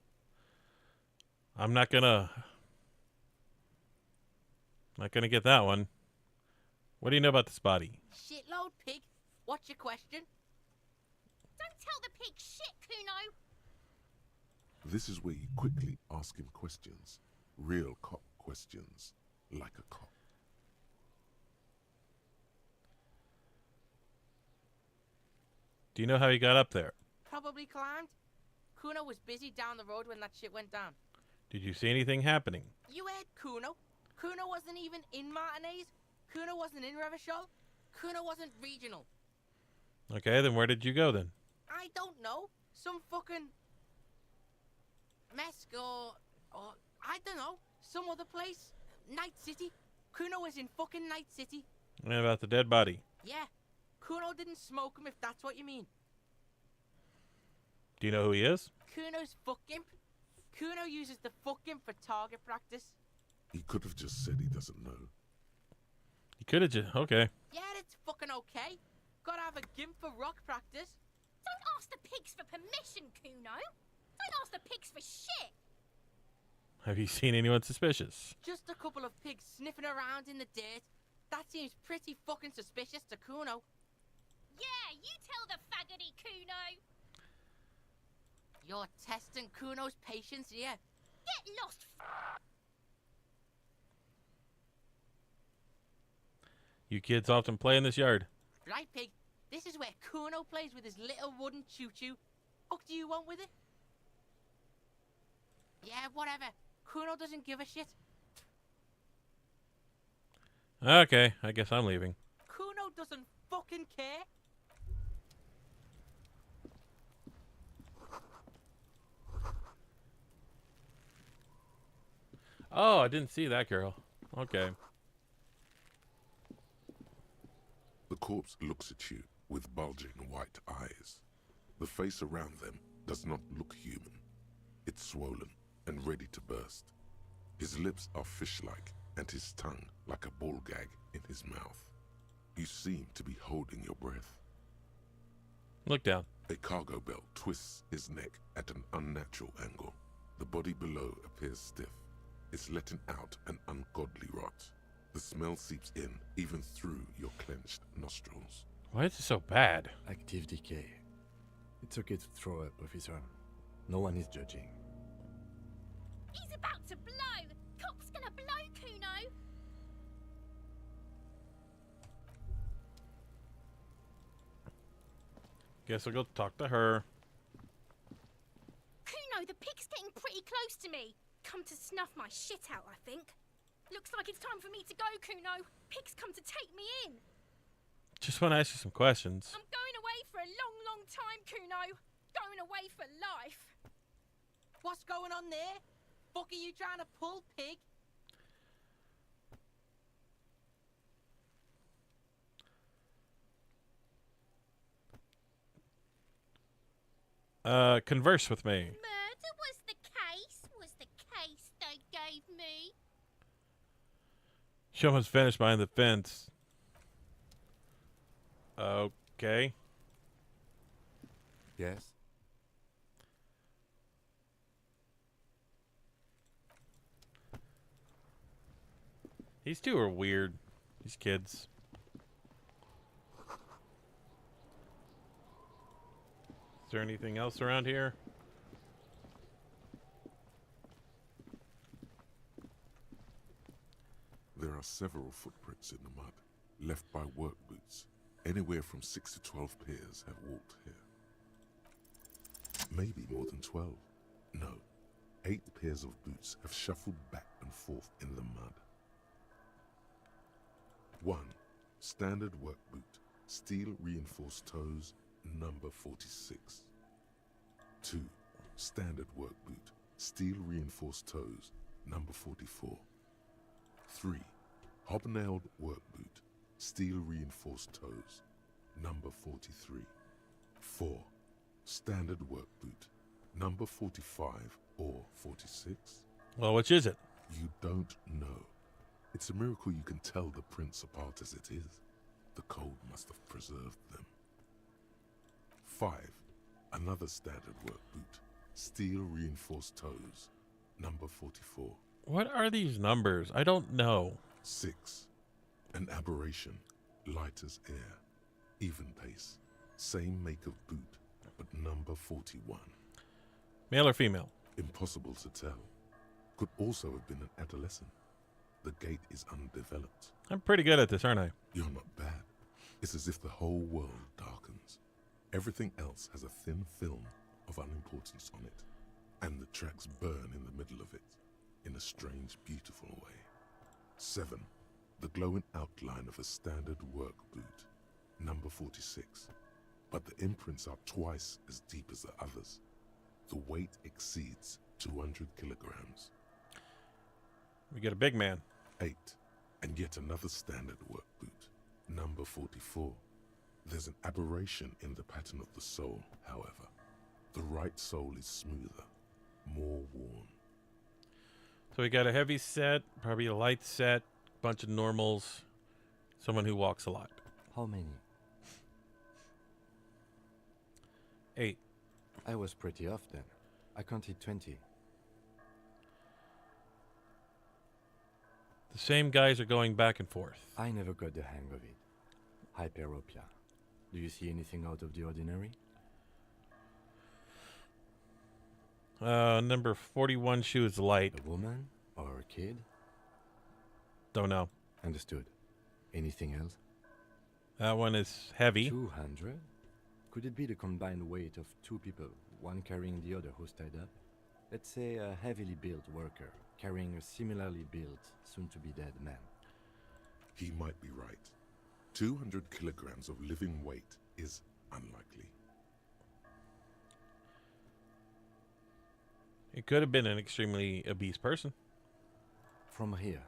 I'm not gonna get that one. What do you know about this body?
Shitload, pig. What's your question?
Don't tell the pig shit, Kuno.
This is where you quickly ask him questions. Real cop questions. Like a cop.
Do you know how he got up there?
Probably climbed. Kuno was busy down the road when that shit went down.
Did you see anything happening?
You heard Kuno. Kuno wasn't even in Martinez. Kuno wasn't in Revachol. Kuno wasn't regional.
Okay, then where did you go then?
I don't know. Some fucking Mesk or I don't know. Some other place. Night City. Kuno was in fucking Night City.
And about the dead body?
Yeah. Kuno didn't smoke him if that's what you mean.
Do you know who he is?
Kuno's fuck imp. Kuno uses the fuck imp for target practice.
He could have just said he doesn't know.
He could have just... Okay.
Yeah, that's fucking okay. Gotta have a gimp for rock practice.
Don't ask the pigs for permission, Kuno. Don't ask the pigs for shit.
Have you seen anyone suspicious?
Just a couple of pigs sniffing around in the dirt. That seems pretty fucking suspicious to Kuno.
Yeah, you tell the faggoty, Kuno.
You're testing Kuno's patience here.
Get lost.
You kids often play in this yard.
Right, pig. This is where Kuno plays with his little wooden choo-choo. What do you want with it? Yeah, whatever. Kuno doesn't give a shit.
Okay, I guess I'm leaving.
Kuno doesn't fucking care.
Oh, I didn't see that girl. Okay.
The corpse looks at you with bulging white eyes. The face around them does not look human. It's swollen and ready to burst. His lips are fish-like and his tongue like a ball gag in his mouth. You seem to be holding your breath.
Look down.
A cargo belt twists his neck at an unnatural angle. The body below appears stiff. It's letting out an ungodly rot. The smell seeps in, even through your clenched nostrils.
Why is it so bad?
Active decay. It's okay to throw up, officer. No one is judging.
He's about to blow. Cop's gonna blow, Kuno.
Guess I'll go talk to her.
Kuno, the pig's getting pretty close to me. Come to snuff my shit out, I think. Looks like it's time for me to go, Kuno. Pig's come to take me in.
Just want to ask you some questions.
I'm going away for a long, long time, Kuno. Going away for life.
What's going on there? Fuck are you trying to pull, pig?
Converse with me.
Murder was the case they gave me.
She almost vanished behind the fence. Okay.
Yes?
These two are weird. These kids. Is there anything else around here?
There are several footprints in the mud, left by work boots. Anywhere from 6 to 12 pairs have walked here. Maybe more than 12. No, 8 pairs of boots have shuffled back and forth in the mud. 1. Standard work boot, steel reinforced toes, number 46. 2. Standard work boot, steel reinforced toes, number 44. 3. Hobnailed work boot, steel reinforced toes, number 43. 4. Standard work boot, number 45 or 46.
Well, which is it?
You don't know. It's a miracle you can tell the prints apart as it is. The cold must have preserved them. 5. Another standard work boot. Steel reinforced toes. Number 44.
What are these numbers? I don't know.
6. An aberration. Light as air. Even pace. Same make of boot, but number 41.
Male or female?
Impossible to tell. Could also have been an adolescent. The gait is undeveloped.
I'm pretty good at this, aren't I?
You're not bad. It's as if the whole world darkens. Everything else has a thin film of unimportance on it, and the tracks burn in the middle of it, in a strange, beautiful way. 7. The glowing outline of a standard work boot. Number 46. But the imprints are twice as deep as the others. The weight exceeds 200 kilograms.
We get a big man.
8. And yet another standard work boot. Number 44. There's an aberration in the pattern of the sole, however. The right sole is smoother, more worn.
So we got a heavy set, probably a light set, bunch of normals, someone who walks a lot.
How many?
8.
I was pretty off then. I counted 20.
The same guys are going back and forth.
I never got the hang of it. Hyperopia. Do you see anything out of the ordinary?
Number 41 shoe is light.
A woman or a kid?
Don't know.
Understood. Anything else?
That one is heavy.
200? Could it be the combined weight of two people, one carrying the other who's tied up? Let's say a heavily built worker carrying a similarly built, soon-to-be-dead man.
He might be right. 200 kilograms of living weight is unlikely.
It could have been an extremely obese person.
From here,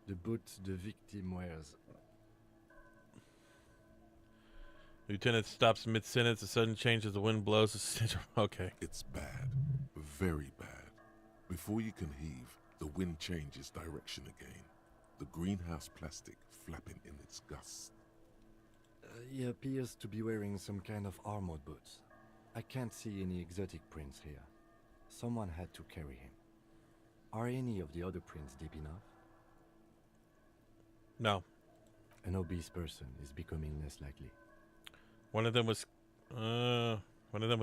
the boot the victim wears.
Lieutenant stops mid-sentence. A sudden change as the wind blows. Okay.
It's bad. Very bad. Before you can heave, the wind changes direction again. The greenhouse plastic flapping in its gusts.
He appears to be wearing some kind of armored boots. I can't see any exotic prints here. Someone had to carry him. Are any of the other prints deep enough?
No.
An obese person is becoming less likely.
One of them was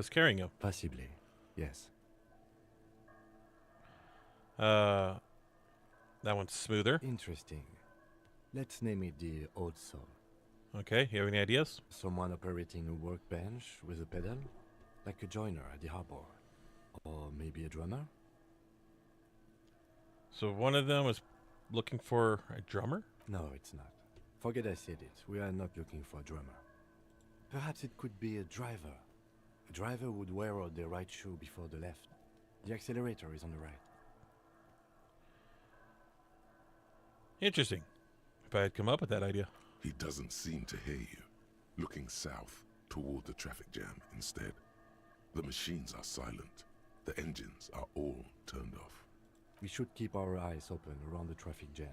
carrying him.
Possibly, yes.
That one's smoother.
Interesting. Let's name it the old soul.
Okay, you have any ideas?
Someone operating a workbench with a pedal? Like a joiner at the harbor. Or maybe a drummer?
So one of them was looking for a drummer?
No, it's not. Forget I said it. We are not looking for a drummer. Perhaps it could be a driver. A driver would wear out the right shoe before the left. The accelerator is on the right.
Interesting. If I had come up with that idea.
He doesn't seem to hear you. Looking south, toward the traffic jam instead. The machines are silent. The engines are all turned off.
We should keep our eyes open around the traffic jam.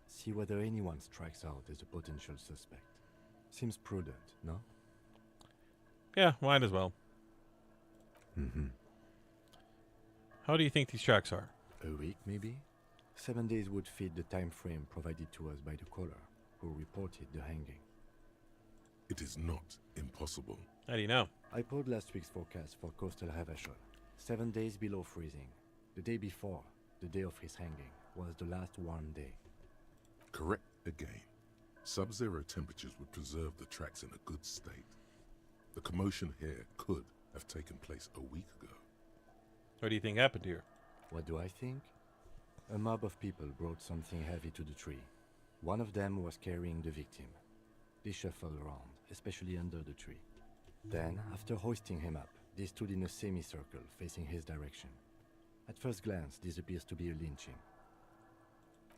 See whether anyone strikes out as a potential suspect. Seems prudent, no?
Yeah, might as well.
Mm-hmm.
How do you think these tracks are?
A week, maybe? 7 days would fit the time frame provided to us by the caller, who reported the hanging.
It is not impossible.
How do you know?
I pulled last week's forecast for coastal Havashol. 7 days below freezing. The day before, the day of his hanging, was the last warm day.
Correct again. Sub-zero temperatures would preserve the tracks in a good state. The commotion here could have taken place a week ago.
What do you think happened here?
What do I think? A mob of people brought something heavy to the tree. One of them was carrying the victim. They shuffled around, especially under the tree. Then, after hoisting him up, they stood in a semicircle facing his direction. At first glance, this appears to be a lynching.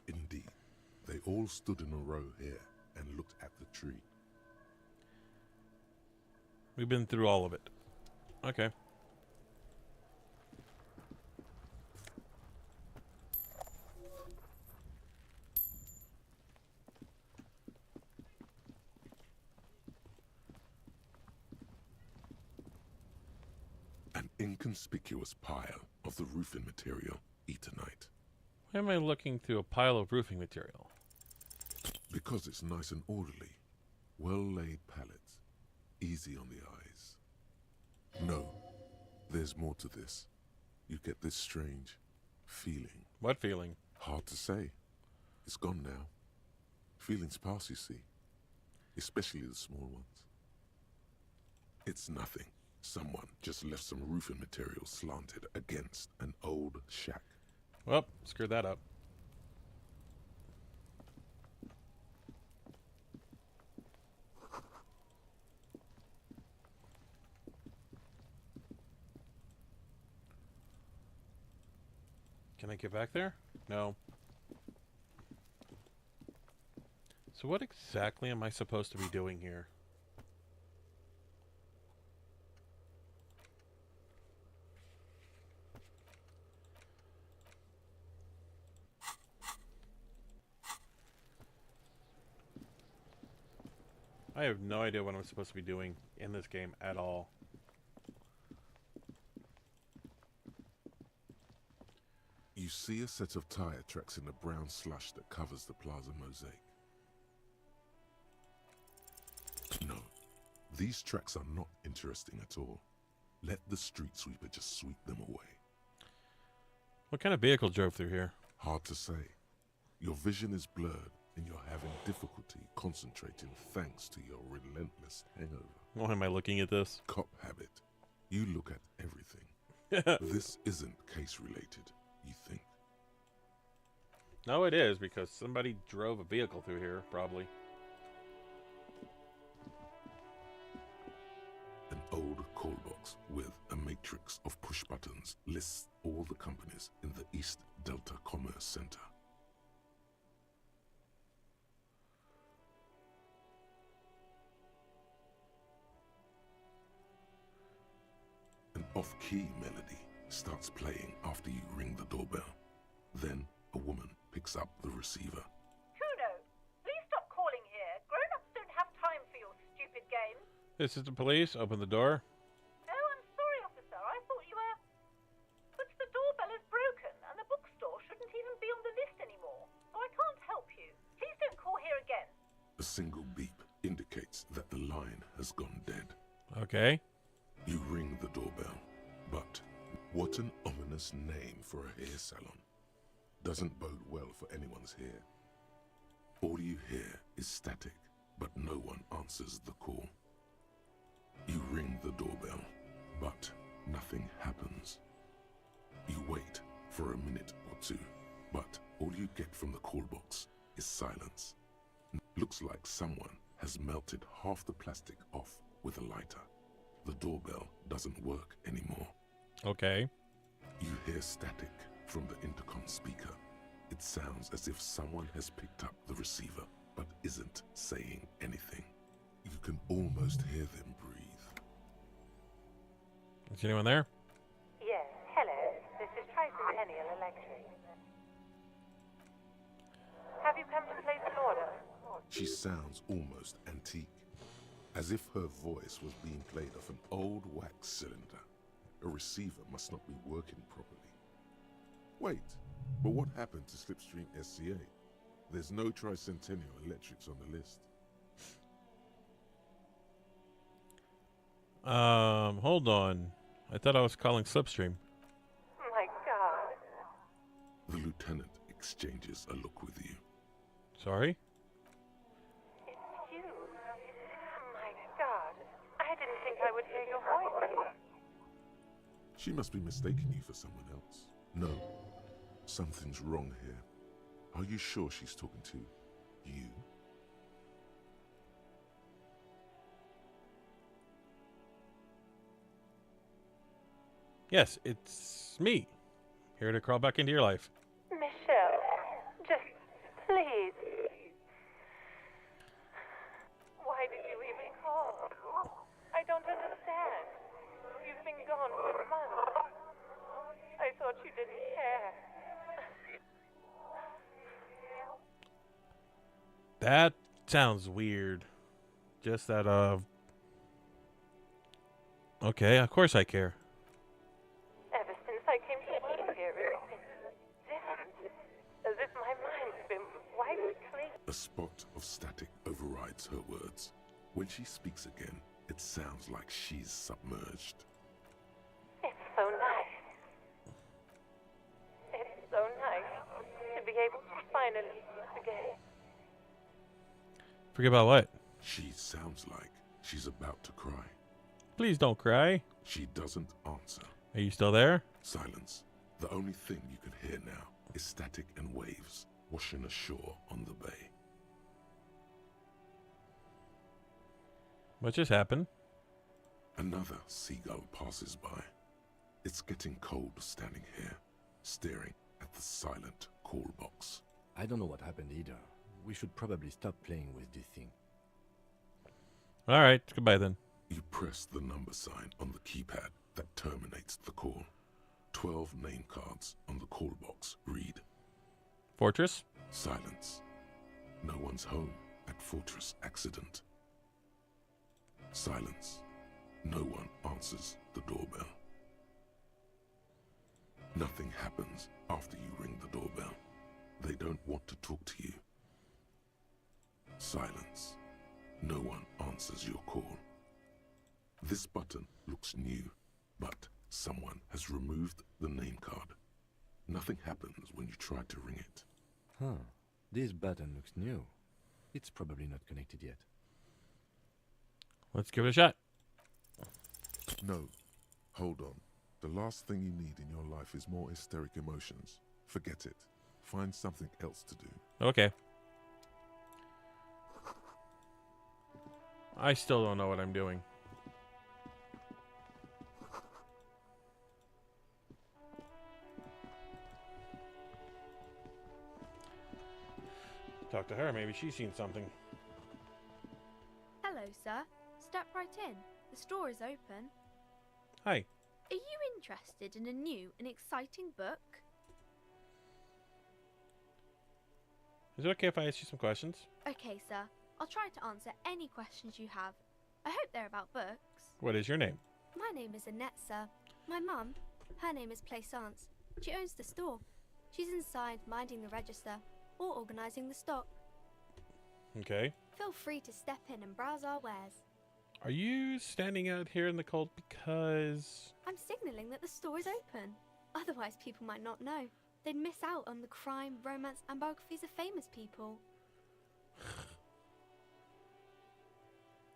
Indeed. They all stood in a row here and looked at the tree.
We've been through all of it. Okay.
inconspicuous pile of the roofing material Eternite.
Why am I looking through a pile of roofing material?
Because it's nice and orderly. Well-laid pallets. Easy on the eyes. No, there's more to this. You get this strange feeling.
What feeling?
Hard to say. It's gone now. Feelings pass, you see. Especially the small ones. It's nothing. Someone just left some roofing material slanted against an old shack.
Well, screwed that up. Can I get back there? No. So what exactly am I supposed to be doing here? I have no idea what I'm supposed to be doing in this game at all.
You see a set of tire tracks in the brown slush that covers the plaza mosaic. No, these tracks are not interesting at all. Let the street sweeper just sweep them away.
What kind of vehicle drove through here?
Hard to say. Your vision is blurred and you're having difficulty concentrating thanks to your relentless hangover.
Why am I looking at this?
Cop habit. You look at everything. This isn't case related, you think?
No, it is, because somebody drove a vehicle through here, probably.
An old call box with a matrix of push buttons lists all the companies in the East Delta Commerce Center. An off-key melody starts playing after you ring the doorbell. Then a woman picks up the receiver.
Kuno, please stop calling here. Grown-ups don't have time for your stupid games.
This is the police. Open the door.
Oh, I'm sorry, officer. I thought you were... But the doorbell is broken, and the bookstore shouldn't even be on the list anymore. So I can't help you. Please don't call here again.
A single beep indicates that the line has gone dead.
Okay.
You ring the doorbell, but what an ominous name for a hair salon. Doesn't bode well for anyone's hair. All you hear is static, but no one answers the call. You ring the doorbell, but nothing happens. You wait for a minute or two, but all you get from the call box is silence. Looks like someone has melted half the plastic off with a lighter. The doorbell doesn't work anymore.
Okay.
You hear static from the intercom speaker. It sounds as if someone has picked up the receiver, but isn't saying anything. You can almost hear them breathe.
Is anyone there?
Yes, hello. This is Tricentennial Electric. Have you come to place an order?
She sounds almost antique, as if her voice was being played off an old wax cylinder. A receiver must not be working properly. Wait, but what happened to Slipstream SCA? There's no Tricentennial Electrics on the list.
Hold on. I thought I was calling Slipstream.
My God.
The lieutenant exchanges a look with you.
Sorry?
It's you. My God. I didn't think I would hear your voice.
She must be mistaking you for someone else. No, something's wrong here. Are you sure she's talking to you?
Yes, it's me. Here to crawl back into your life.
Michelle, just please. Why did you even call? I don't understand. You've been gone for months. I thought you didn't care.
That sounds weird. Just that, okay, of course I care.
A spot of static overrides her words. When she speaks again, it sounds like she's submerged.
It's so nice. It's so nice to be able to finally forget.
Forget about what?
She sounds like she's about to cry.
Please don't cry.
She doesn't answer.
Are you still there?
Silence. The only thing you can hear now is static and waves washing ashore on the bay.
What just happened?
Another seagull passes by. It's getting cold standing here, staring at the silent call box.
I don't know what happened either. We should probably stop playing with this thing.
Alright, goodbye then.
You press the number sign on the keypad that terminates the call. 12 name cards on the call box read.
Fortress?
Silence. No one's home at Fortress Accident. Silence. No one answers the doorbell. Nothing happens after you ring the doorbell. They don't want to talk to you. Silence. No one answers your call. This button looks new, but someone has removed the name card. Nothing happens when you try to ring it.
Huh. This button looks new. It's probably not connected yet.
Let's give it a shot.
No. Hold on. The last thing you need in your life is more hysteric emotions. Forget it. Find something else to do.
Okay. I still don't know what I'm doing. Talk to her, maybe she's seen something.
Hello, sir. Step right in. The store is open.
Hi.
Are you interested in a new and exciting book?
Is it okay if I ask you some questions?
Okay, sir. I'll try to answer any questions you have. I hope they're about books.
What is your name?
My name is Annette, sir. My mum, her name is Plaisance. She owns the store. She's inside minding the register or organising the stock.
Okay.
Feel free to step in and browse our wares.
Are you standing out here in the cold because...
I'm signalling that the store is open. Otherwise, people might not know. They'd miss out on the crime, romance, and biographies of famous people.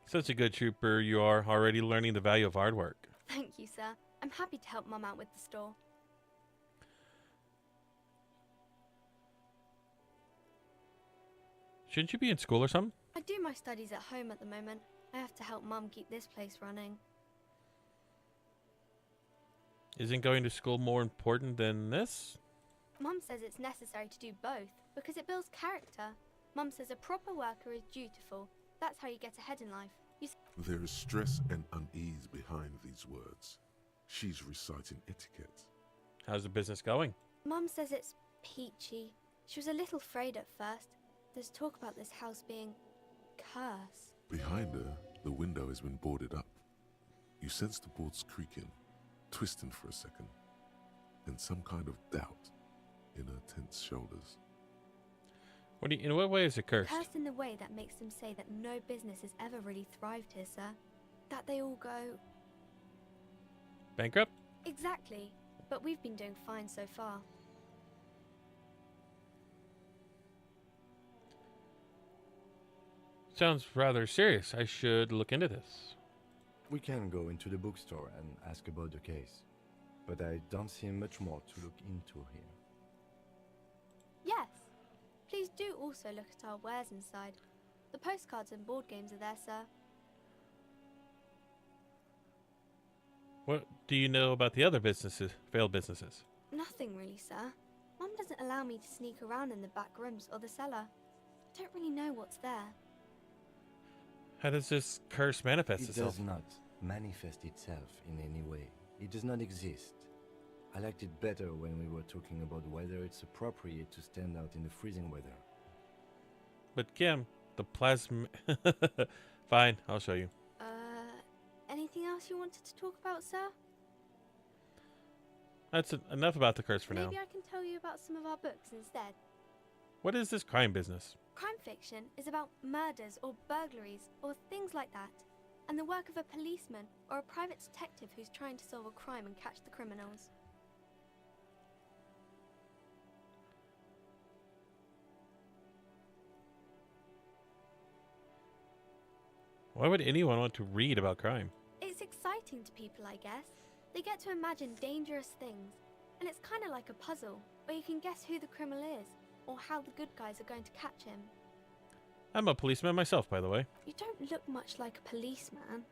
Such a good trooper you are, already learning the value of hard work.
Thank you, sir. I'm happy to help Mum out with the store.
Shouldn't you be in school or something?
I do my studies at home at the moment. I have to help Mum keep this place running.
Isn't going to school more important than this?
Mum says it's necessary to do both because it builds character. Mum says a proper worker is dutiful. That's how you get ahead in life.
There is stress and unease behind these words. She's reciting etiquette.
How's the business going?
Mum says it's peachy. She was a little afraid at first. There's talk about this house being cursed.
Behind her, the window has been boarded up. You sense the boards creaking, twisting for a second, and some kind of doubt in her tense shoulders.
In what way is it cursed?
Cursed in the way that makes them say that no business has ever really thrived here, sir. That they all go...
Bankrupt?
Exactly. But we've been doing fine so far.
Sounds rather serious. I should look into this.
We can go into the bookstore and ask about the case. But I don't see much more to look into here.
Yes. Please do also look at our wares inside. The postcards and board games are there, sir.
What do you know about the other businesses, failed businesses?
Nothing really, sir. Mum doesn't allow me to sneak around in the back rooms or the cellar. I don't really know what's there.
How does this curse manifest
It
itself?
does not manifest itself in any way. It does not exist. I liked it better when we were talking about whether it's appropriate to stand out in the freezing weather.
But Kim, the plasma... Fine, I'll show you.
Anything else you wanted to talk about, sir?
That's enough about the curse for now.
Maybe I can tell you about some of our books instead.
What is this crime business?
Crime fiction is about murders or burglaries or things like that, and the work of a policeman or a private detective who's trying to solve a crime and catch the criminals.
Why would anyone want to read about crime?
It's exciting to people, I guess. They get to imagine dangerous things, and it's kind of like a puzzle, where you can guess who the criminal is, or how the good guys are going to catch him.
I'm a policeman myself, by the way.
You don't look much like a policeman.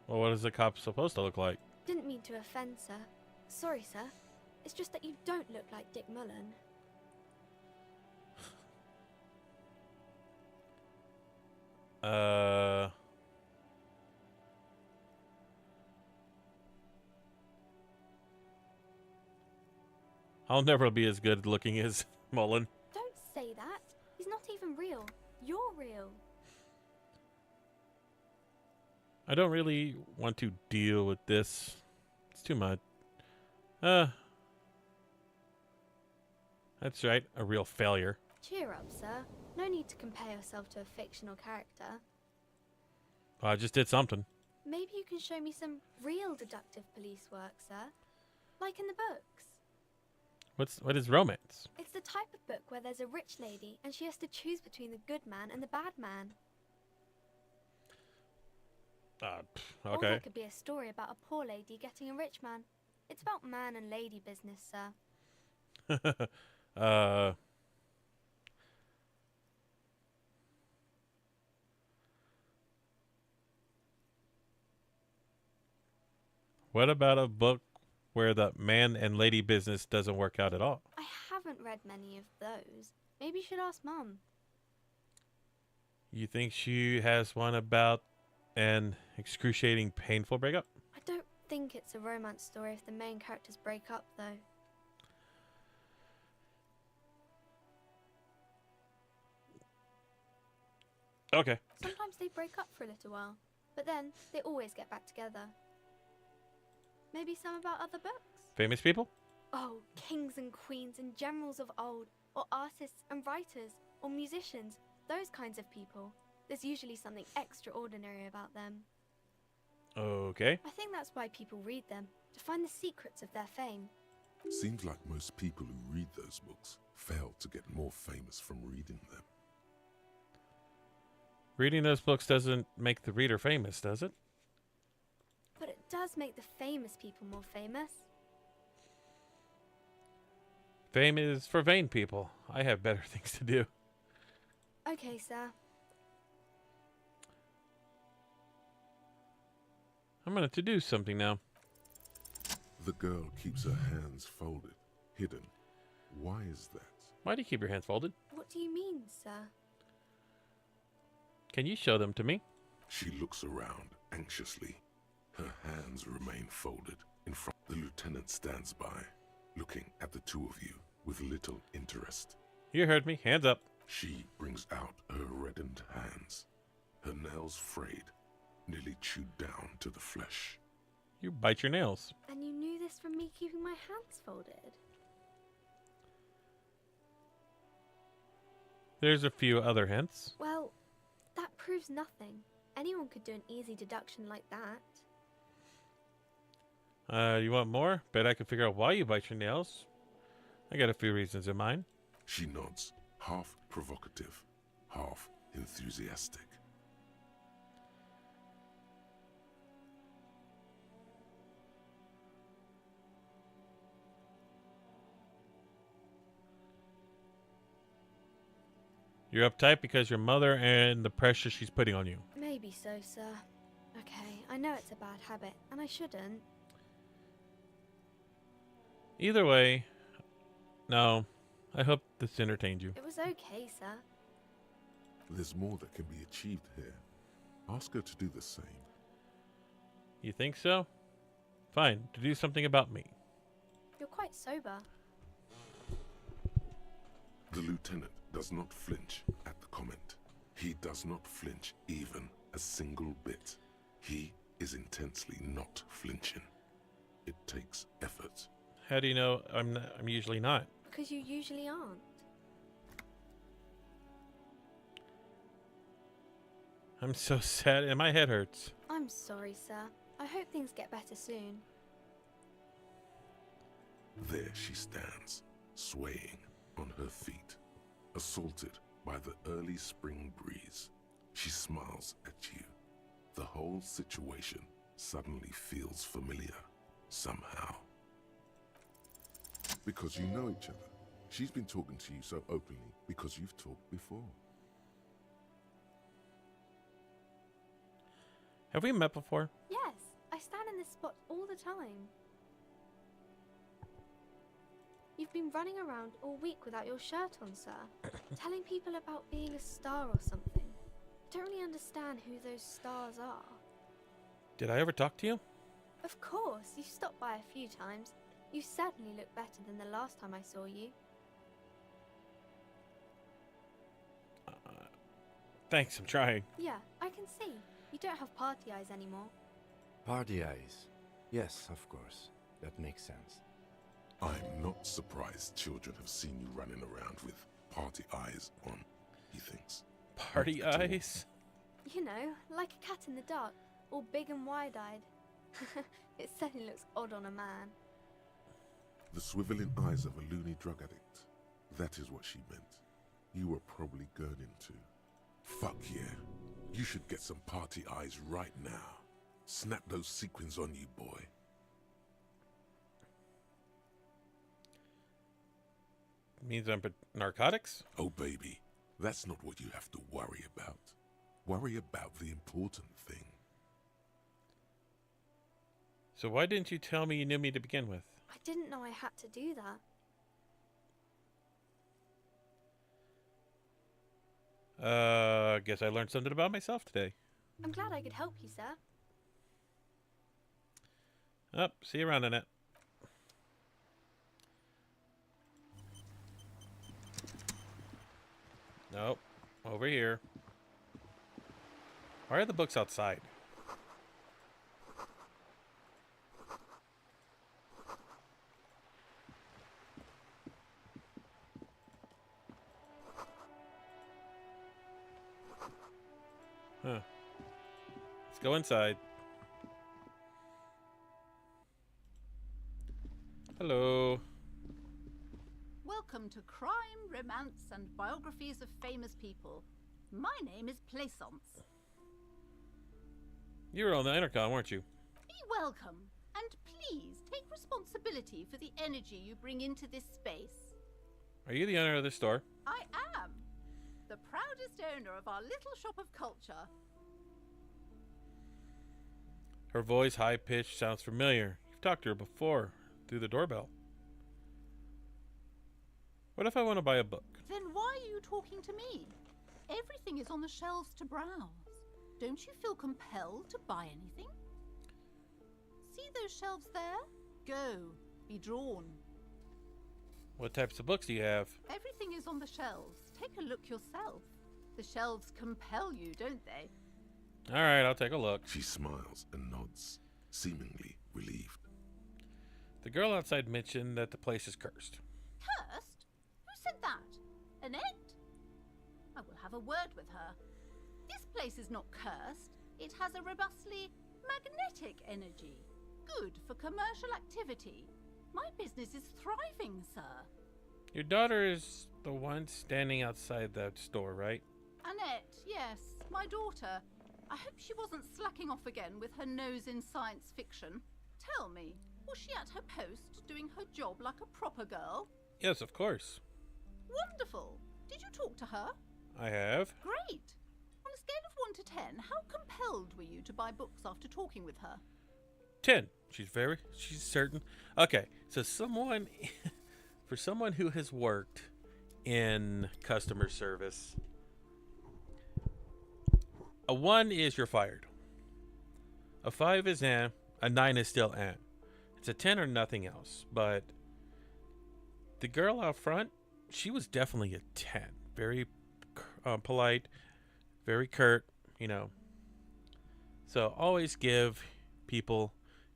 Well, what is a cop supposed to look like?
Didn't mean to offend, sir. Sorry, sir. It's just that you don't look like Dick Mullen.
I'll never be as good looking as Mullen.
Don't say that. He's not even real. You're real.
I don't really want to deal with this. It's too much. That's right, a real failure.
Cheer up, sir. No need to compare yourself to a fictional character.
I just did something.
Maybe you can show me some real deductive police work, sir. Like in the books.
What is romance?
It's the type of book where there's a rich lady and she has to choose between the good man and the bad man. Or
Okay.
there could be a story about a poor lady getting a rich man. It's about man and lady business, sir.
What about a book where the man and lady business doesn't work out at all?
I haven't read many of those. Maybe you should ask Mum.
You think she has one about an excruciating, painful breakup?
I don't think it's a romance story if the main characters break up, though.
Okay.
Sometimes they break up for a little while, but then they always get back together. Maybe some about other books?
Famous people?
Oh, kings and queens and generals of old, or artists and writers, or musicians, those kinds of people. There's usually something extraordinary about them.
Okay.
I think that's why people read them, to find the secrets of their fame.
Seems like most people who read those books fail to get more famous from reading them.
Reading those books doesn't make the reader famous, does it?
But it does make the famous people more famous.
Fame is for vain people. I have better things to do.
Okay, sir.
I'm going to do something now.
The girl keeps her hands folded, hidden. Why is that?
Why do you keep your hands folded?
What do you mean, sir?
Can you show them to me?
She looks around anxiously. Her hands remain folded. In front, the lieutenant stands by, looking at the two of you with little interest.
You heard me. Hands up.
She brings out her reddened hands, her nails frayed, nearly chewed down to the flesh.
You bite your nails.
And you knew this from me keeping my hands folded?
There's a few other hints.
Well, that proves nothing. Anyone could do an easy deduction like that.
You want more? Bet I can figure out why you bite your nails. I got a few reasons in mind.
She nods, half provocative, half enthusiastic.
You're uptight because your mother and the pressure she's putting on you.
Maybe so, sir. Okay, I know it's a bad habit, and I shouldn't.
Either way, no. I hope this entertained you.
It was okay, sir.
There's more that can be achieved here. Ask her to do the same.
You think so? Fine, to do something about me.
You're quite sober.
The lieutenant does not flinch at the comment. He does not flinch even a single bit. He is intensely not flinching. It takes effort.
How do you know I'm usually not?
Because you usually aren't.
I'm so sad and my head hurts.
I'm sorry, sir. I hope things get better soon.
There she stands, swaying on her feet, assaulted by the early spring breeze. She smiles at you. The whole situation suddenly feels familiar, somehow. Because you know each other. She's been talking to you so openly because you've talked before.
Have we met before?
Yes, I stand in this spot all the time. You've been running around all week without your shirt on, sir. Telling people about being a star or something. I don't really understand who those stars are.
Did I ever talk to you?
Of course, you stopped by a few times. You certainly look better than the last time I saw you.
Thanks, I'm trying.
Yeah, I can see. You don't have party eyes anymore.
Party eyes. Yes, of course. That makes sense.
I'm not surprised children have seen you running around with party eyes on, he thinks.
Party eyes?
You know, like a cat in the dark, all big and wide-eyed. It certainly looks odd on a man.
The swiveling eyes of a loony drug addict. That is what she meant. You were probably gurning too. Fuck yeah. You should get some party eyes right now. Snap those sequins on you, boy.
Means I'm narcotics?
Oh, baby. That's not what you have to worry about. Worry about the important thing.
So why didn't you tell me you knew me to begin with?
I didn't know I had to do that.
Guess I learned something about myself today.
I'm glad I could help you, sir.
See you around, Annette. Nope. Over here. Why are the books outside? Huh. Let's go inside. Hello.
Welcome to Crime, Romance, and Biographies of Famous People. My name is Plaisance.
You were on the intercom, weren't you?
Be welcome, and please take responsibility for the energy you bring into this space.
Are you the owner of this store?
I am the proudest owner of our little shop of culture.
Her voice, high-pitched, sounds familiar. You've talked to her before, through the doorbell. What if I want to buy a book?
Then why are you talking to me? Everything is on the shelves to browse. Don't you feel compelled to buy anything? See those shelves there? Go. Be drawn.
What types of books do you have?
Everything is on the shelves. Take a look yourself. The shelves compel you, don't they?
All right, I'll take a look.
She smiles and nods, seemingly relieved.
The girl outside mentioned that the place is cursed.
Cursed? Who said that? Annette? I will have a word with her. This place is not cursed. It has a robustly magnetic energy. Good for commercial activity. My business is thriving, sir.
Your daughter is the one standing outside that store, right?
Annette, yes, my daughter. I hope she wasn't slacking off again with her nose in science fiction. Tell me, was she at her post doing her job like a proper girl?
Yes, of course.
Wonderful. Did you talk to her?
I have.
Great. On a scale of 1 to 10, how compelled were you to buy books after talking with her?
10. She's certain. Okay, so for someone who has worked in customer service, a 1 is you're fired. A 5 is eh. A 9 is still eh. It's a 10 or nothing else. But the girl out front, she was definitely a 10. Very polite, very curt, you know. So always give people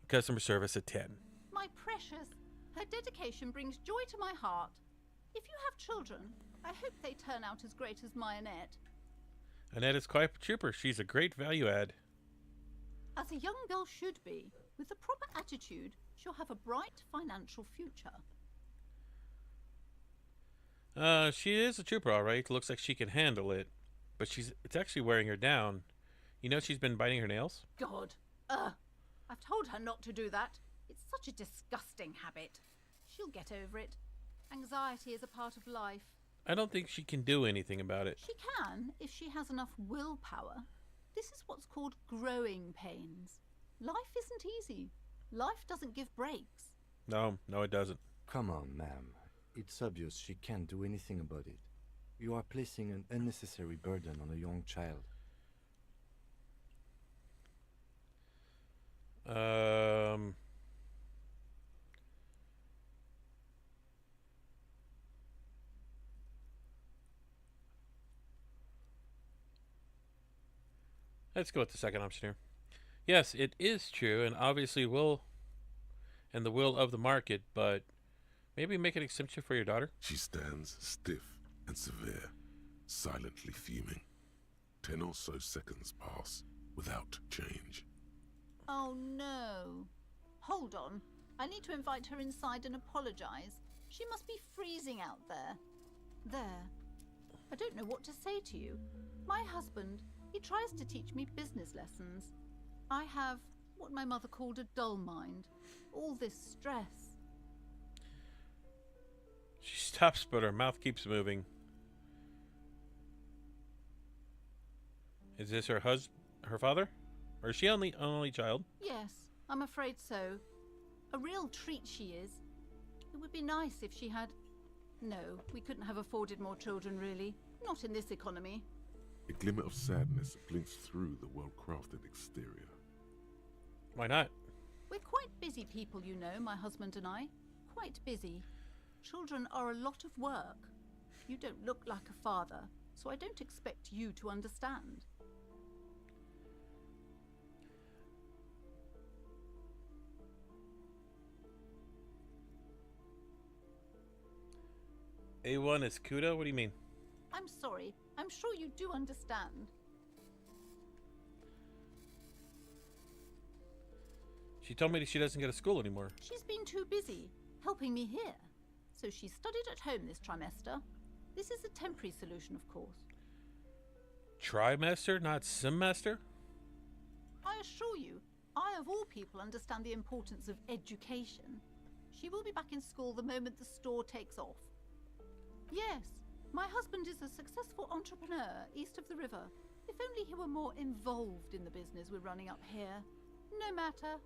customer service a 10.
My precious, her dedication brings joy to my heart. If you have children, I hope they turn out as great as my Annette.
Annette is quite a trooper. She's a great value add.
As a young girl should be, with the proper attitude, she'll have a bright financial future.
She is a trooper, all right. Looks like she can handle it, but it's actually wearing her down. You know she's been biting her nails?
God. I've told her not to do that. It's such a disgusting habit. She'll get over it. Anxiety is a part of life.
I don't think she can do anything about it.
She can, if she has enough willpower. This is what's called growing pains. Life isn't easy. Life doesn't give breaks.
No, it doesn't.
Come on, ma'am. It's obvious she can't do anything about it. You are placing an unnecessary burden on a young child.
Let's go with the second option here. Yes, it is true, and obviously the will of the market, but maybe make an exemption for your daughter?
She stands stiff and severe, silently fuming. 10 or so seconds pass without change.
Oh no. Hold on. I need to invite her inside and apologize. She must be freezing out there. There. I don't know what to say to you. My husband, he tries to teach me business lessons. I have what my mother called a dull mind. All this stress.
She stops, but her mouth keeps moving. Is this her father? Or is she only child?
Yes, I'm afraid so. A real treat she is. It would be nice if she had... No, we couldn't have afforded more children, really. Not in this economy.
A glimmer of sadness blinks through the well-crafted exterior.
Why not?
We're quite busy people, you know, my husband and I. Quite busy. Children are a lot of work. You don't look like a father, so I don't expect you to understand.
A1 is Kuda? What do you mean?
I'm sorry. I'm sure you do understand.
She told me that she doesn't go to school anymore.
She's been too busy helping me here. So she studied at home this trimester. This is a temporary solution, of course.
Trimester, not semester?
I assure you, I of all people understand the importance of education. She will be back in school the moment the store takes off. Yes, my husband is a successful entrepreneur east of the river. If only he were more involved in the business we're running up here. No matter.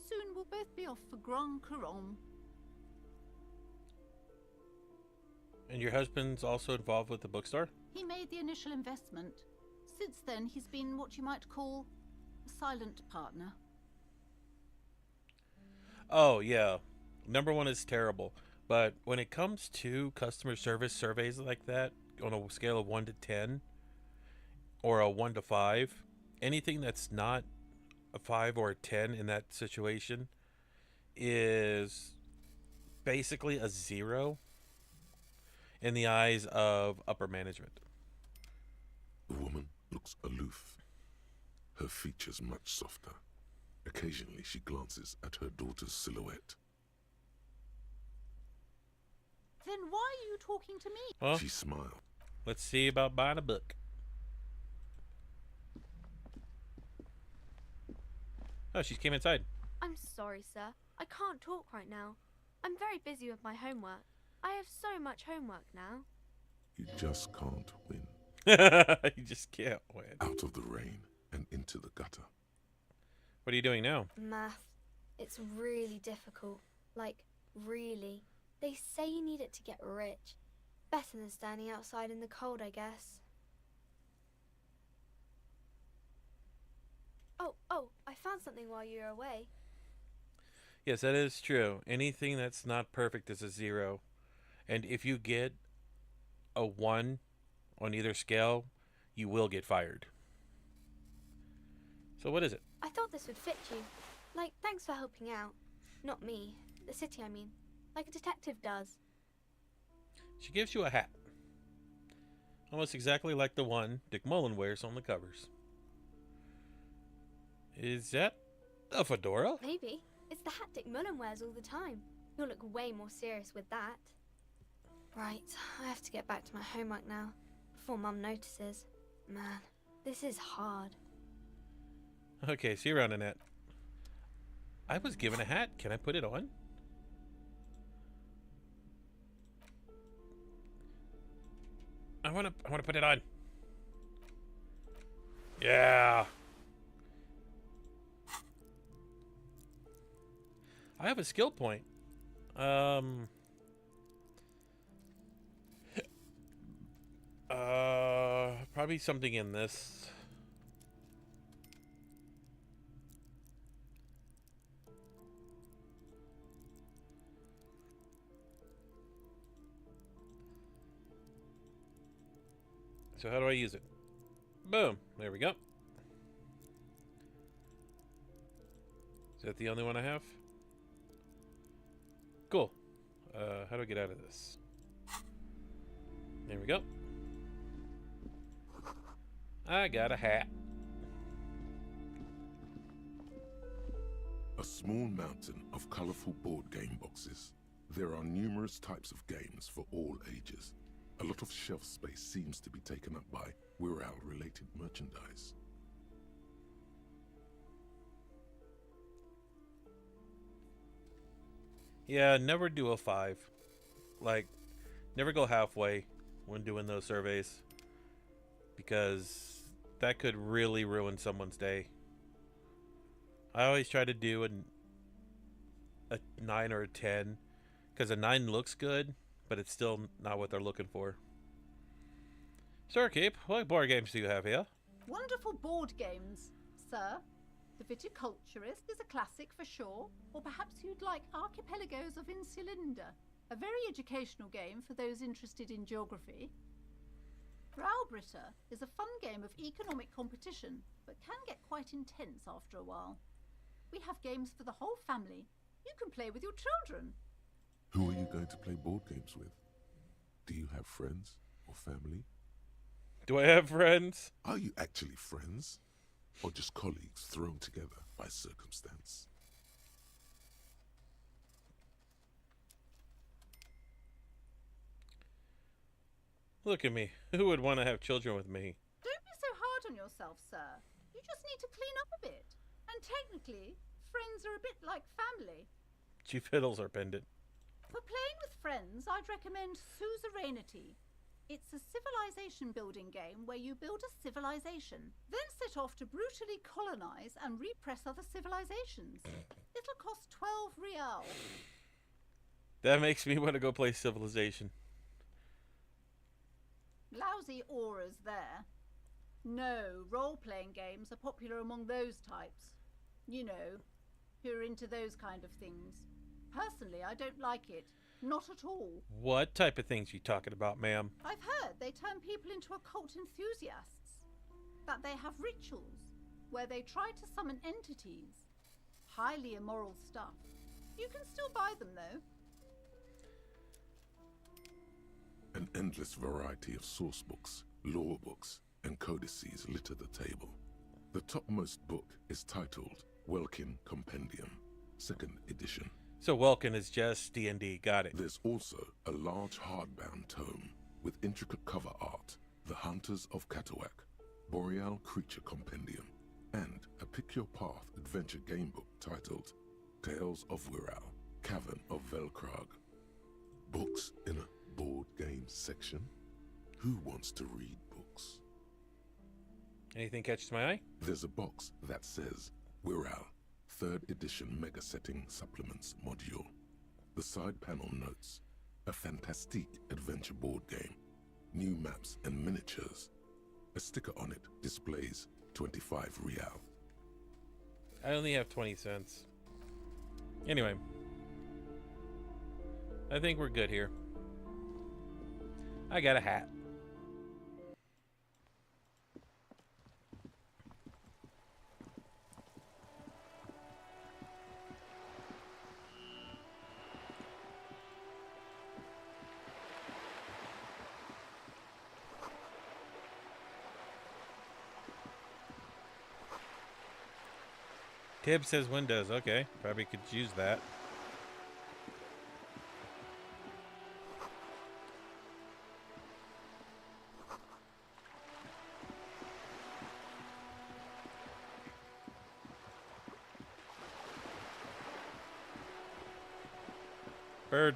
Soon we'll both be off for Grand Couronne.
And your husband's also involved with the bookstore?
He made the initial investment. Since then, he's been what you might call a silent partner.
Oh, yeah. Number one is terrible. But when it comes to customer service surveys like that, on a scale of 1 to 10, or a 1 to 5, anything that's not a 5 or a 10 in that situation is basically a 0 in the eyes of upper management.
The woman looks aloof, her features much softer. Occasionally she glances at her daughter's silhouette.
Then why are you talking to me?
Well,
she smiled.
Let's see about buying a book. Oh, she came inside.
I'm sorry, sir. I can't talk right now. I'm very busy with my homework. I have so much homework now.
You just can't win.
You just can't win.
Out of the rain and into the gutter.
What are you doing now?
Math. It's really difficult. Like, really. They say you need it to get rich. Better than standing outside in the cold, I guess. Oh, I found something while you were away.
Yes, that is true. Anything that's not perfect is a 0. And if you get a 1 on either scale, you will get fired. So what is it?
I thought this would fit you. Like, thanks for helping out. Not me. The city, I mean. Like a detective does.
She gives you a hat. Almost exactly like the one Dick Mullen wears on the covers. Is that a fedora?
Maybe. It's the hat Dick Mullen wears all the time. You'll look way more serious with that. Right, I have to get back to my homework now, before Mum notices. Man, this is hard.
Okay, see you around, Annette. I was given a hat. Can I put it on? I wanna put it on. Yeah. I have a skill point. Probably something in this. So how do I use it? Boom. There we go. Is that the only one I have? Cool. How do I get out of this? There we go. I got a hat.
A small mountain of colorful board game boxes. There are numerous types of games for all ages. A lot of shelf space seems to be taken up by Wirral-related merchandise.
Yeah, never do a 5. Like, never go halfway when doing those surveys, because that could really ruin someone's day. I always try to do a 9 or a 10, because a 9 looks good, but it's still not what they're looking for. Sirkeep, what board games do you have here?
Wonderful board games, sir. The Viticulturist is a classic for sure, or perhaps you'd like Archipelagos of Insulinda, a very educational game for those interested in geography. Graubritter is a fun game of economic competition, but can get quite intense after a while. We have games for the whole family. You can play with your children.
Who are you going to play board games with? Do you have friends or family?
Do I have friends?
Are you actually friends? Or just colleagues thrown together by circumstance?
Look at me. Who would want to have children with me?
Don't be so hard on yourself, sir. You just need to clean up a bit. And technically, friends are a bit like family.
She fiddles are pendant.
For playing with friends, I'd recommend Suzerainty. It's a civilization building game where you build a civilization, then set off to brutally colonize and repress other civilizations. It'll cost 12 real.
That makes me want to go play Civilization.
Lousy auras there. No, role-playing games are popular among those types. You know, who are into those kind of things. Personally, I don't like it. Not at all.
What type of things you talking about, ma'am?
I've heard they turn people into occult enthusiasts. That they have rituals where they try to summon entities. Highly immoral stuff. You can still buy them, though.
An endless variety of source books, lore books, and codices litter the table. The topmost book is titled Welkin Compendium, 2nd edition.
So Welkin is just D&D, got it.
There's also a large hardbound tome with intricate cover art, The Hunters of Catawak, Boreal Creature Compendium, and a Pick Your Path adventure game book titled Tales of Wirral, Cavern of Velkrag. Books in a board game section? Who wants to read books?
Anything catches my eye?
There's a box that says Wirral 3rd edition Mega Setting Supplements module. The side panel notes, a fantastique adventure board game, new maps and miniatures. A sticker on it displays 25 real.
I only have 20 cents. Anyway, I think we're good here. I got a hat. Tib says windows. Okay, probably could use that. Bird.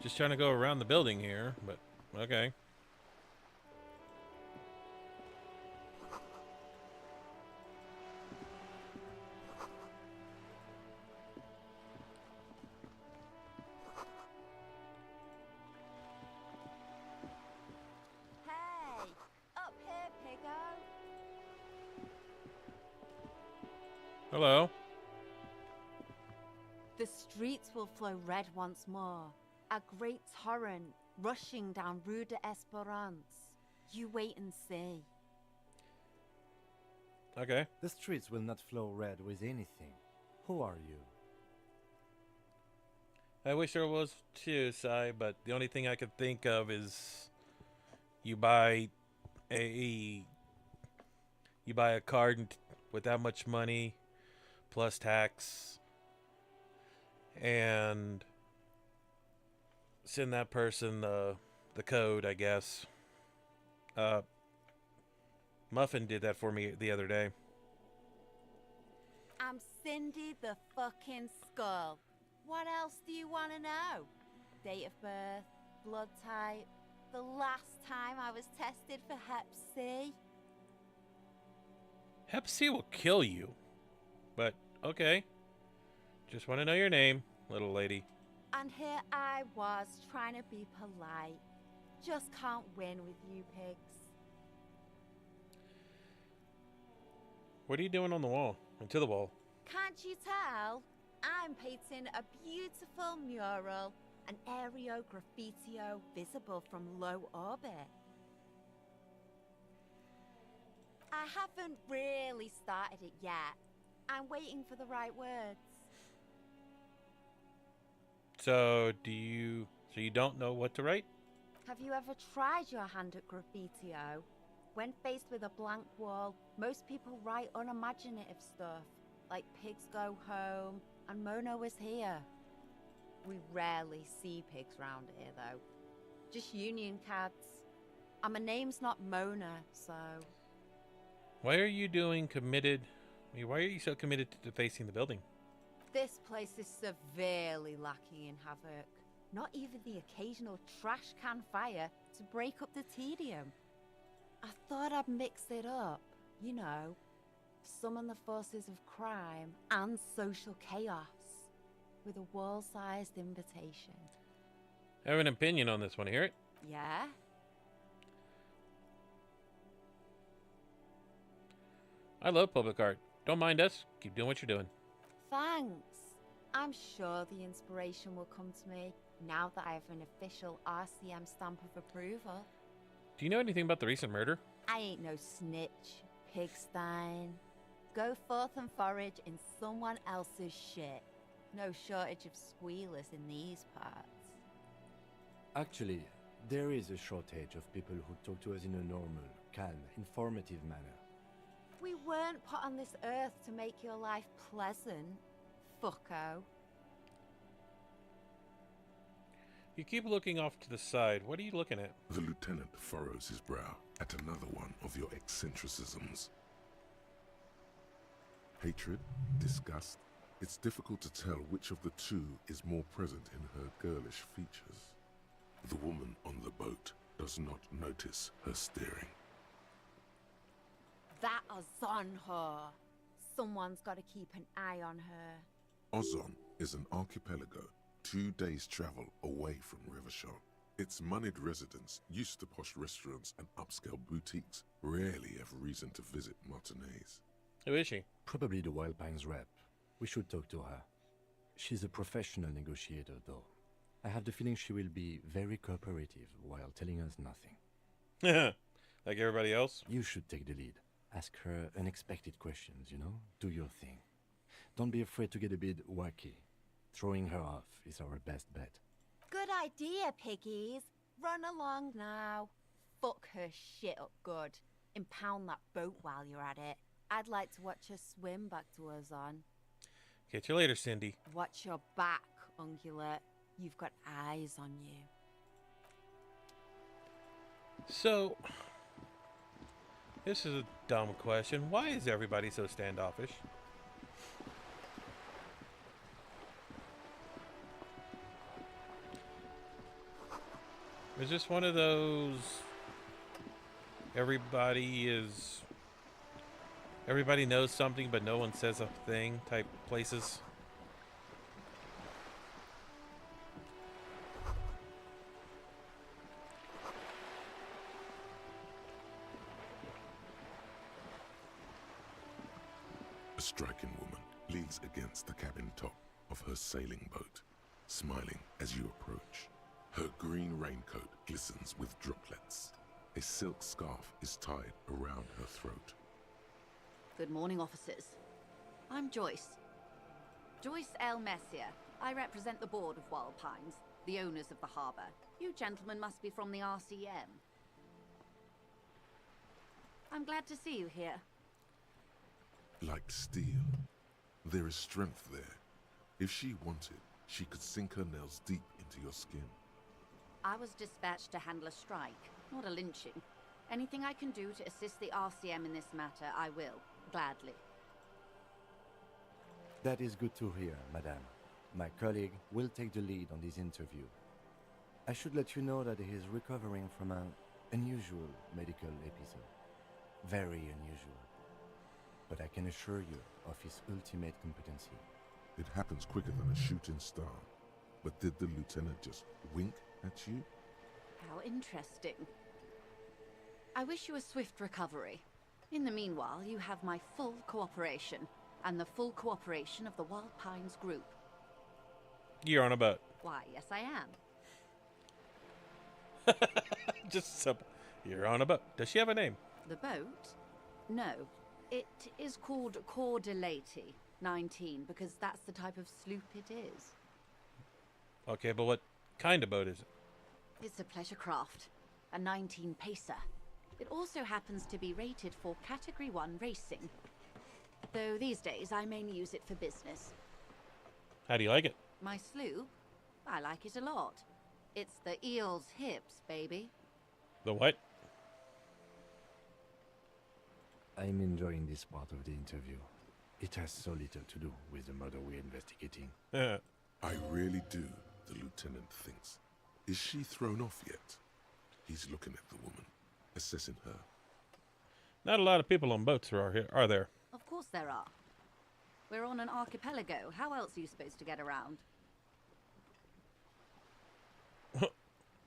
Just trying to go around the building here, but okay.
Hey, up here, Piggo.
Hello.
The streets will flow red once more. A great torrent rushing down Rue de Esperance. You wait and see.
Okay.
The streets will not flow red with anything. Who are you?
I wish there was too, Sai, but the only thing I could think of is you buy a card with that much money plus tax and send that person the code, I guess. Muffin did that for me the other day.
I'm Cindy the fucking Skull. What else do you want to know? Date of birth, blood type, the last time I was tested for Hep C.
Hep C will kill you. But, okay. Just want to know your name, little lady.
And here I was trying to be polite. Just can't win with you pigs.
What are you doing on the wall? Into the wall.
Can't you tell? I'm painting a beautiful mural, an aereo graffitio visible from low orbit. I haven't really started it yet. I'm waiting for the right words.
So you don't know what to write?
Have you ever tried your hand at graffitio? When faced with a blank wall, most people write unimaginative stuff, like pigs go home and Mona was here. We rarely see pigs round here, though. Just union cads. And my name's not Mona, so...
Why are you why are you so committed to defacing the building?
This place is severely lacking in havoc. Not even the occasional trash can fire to break up the tedium. I thought I'd mix it up, you know, summon the forces of crime and social chaos with a wall-sized invitation.
I have an opinion on this one. Hear it?
Yeah?
I love public art. Don't mind us. Keep doing what you're doing.
Thanks. I'm sure the inspiration will come to me now that I have an official RCM stamp of approval.
Do you know anything about the recent murder?
I ain't no snitch, Pigstein. Go forth and forage in someone else's shit. No shortage of squealers in these parts.
Actually, there is a shortage of people who talk to us in a normal, calm, informative manner.
We weren't put on this earth to make your life pleasant, fucko.
You keep looking off to the side. What are you looking at?
The lieutenant furrows his brow at another one of your eccentricisms. Hatred, disgust. It's difficult to tell which of the two is more present in her girlish features. The woman on the boat does not notice her steering.
That Ozon whore. Someone's got to keep an eye on her.
Ozon is an archipelago 2 days' travel away from Rivershore. Its moneyed residents, used to posh restaurants and upscale boutiques, rarely have reason to visit Martinez.
Who is she?
Probably the Wild Pines rep. We should talk to her. She's a professional negotiator, though. I have the feeling she will be very cooperative while telling us nothing.
Like everybody else?
You should take the lead. Ask her unexpected questions, you know? Do your thing. Don't be afraid to get a bit wacky. Throwing her off is our best bet.
Good idea, piggies. Run along now. Fuck her shit up good. Impound that boat while you're at it. I'd like to watch her swim back to Ozon.
Catch you later, Cindy.
Watch your back, Ungulate. You've got eyes on you.
So, this is a dumb question. Why is everybody so standoffish? Is this one of those everybody knows something but no one says a thing type places?
A striking woman leans against the cabin top of her sailing boat, smiling as you approach. Her green raincoat glistens with droplets. A silk scarf is tied around her throat.
Good morning, officers. I'm Joyce. Joyce L. Messier. I represent the board of Wild Pines, the owners of the harbour. You gentlemen must be from the RCM. I'm glad to see you here.
Like steel, there is strength there. If she wanted, she could sink her nails deep into your skin.
I was dispatched to handle a strike, not a lynching. Anything I can do to assist the RCM in this matter, I will, gladly.
That is good to hear, madame. My colleague will take the lead on this interview. I should let you know that he is recovering from an unusual medical episode. Very unusual. But I can assure you of his ultimate competency.
It happens quicker than a shooting star. But did the lieutenant just wink at you?
How interesting. I wish you a swift recovery. In the meanwhile, you have my full cooperation, and the full cooperation of the Wild Pines Group.
You're on a boat.
Why, yes I am.
Just simple. You're on a boat. Does she have a name?
The boat? No. It is called Cor de Leyte 19, because that's the type of sloop it is.
Okay, but what kind of boat is it?
It's a pleasure craft, a 19 pacer. It also happens to be rated for Category 1 racing. Though these days I mainly use it for business.
How do you like it?
My sloop? I like it a lot. It's the eel's hips, baby.
The what?
I'm enjoying this part of the interview. It has so little to do with the murder we're investigating.
I really do, the lieutenant thinks. Is she thrown off yet? He's looking at the woman, assessing her.
Not a lot of people on boats are there?
Of course there are. We're on an archipelago. How else are you supposed to get around?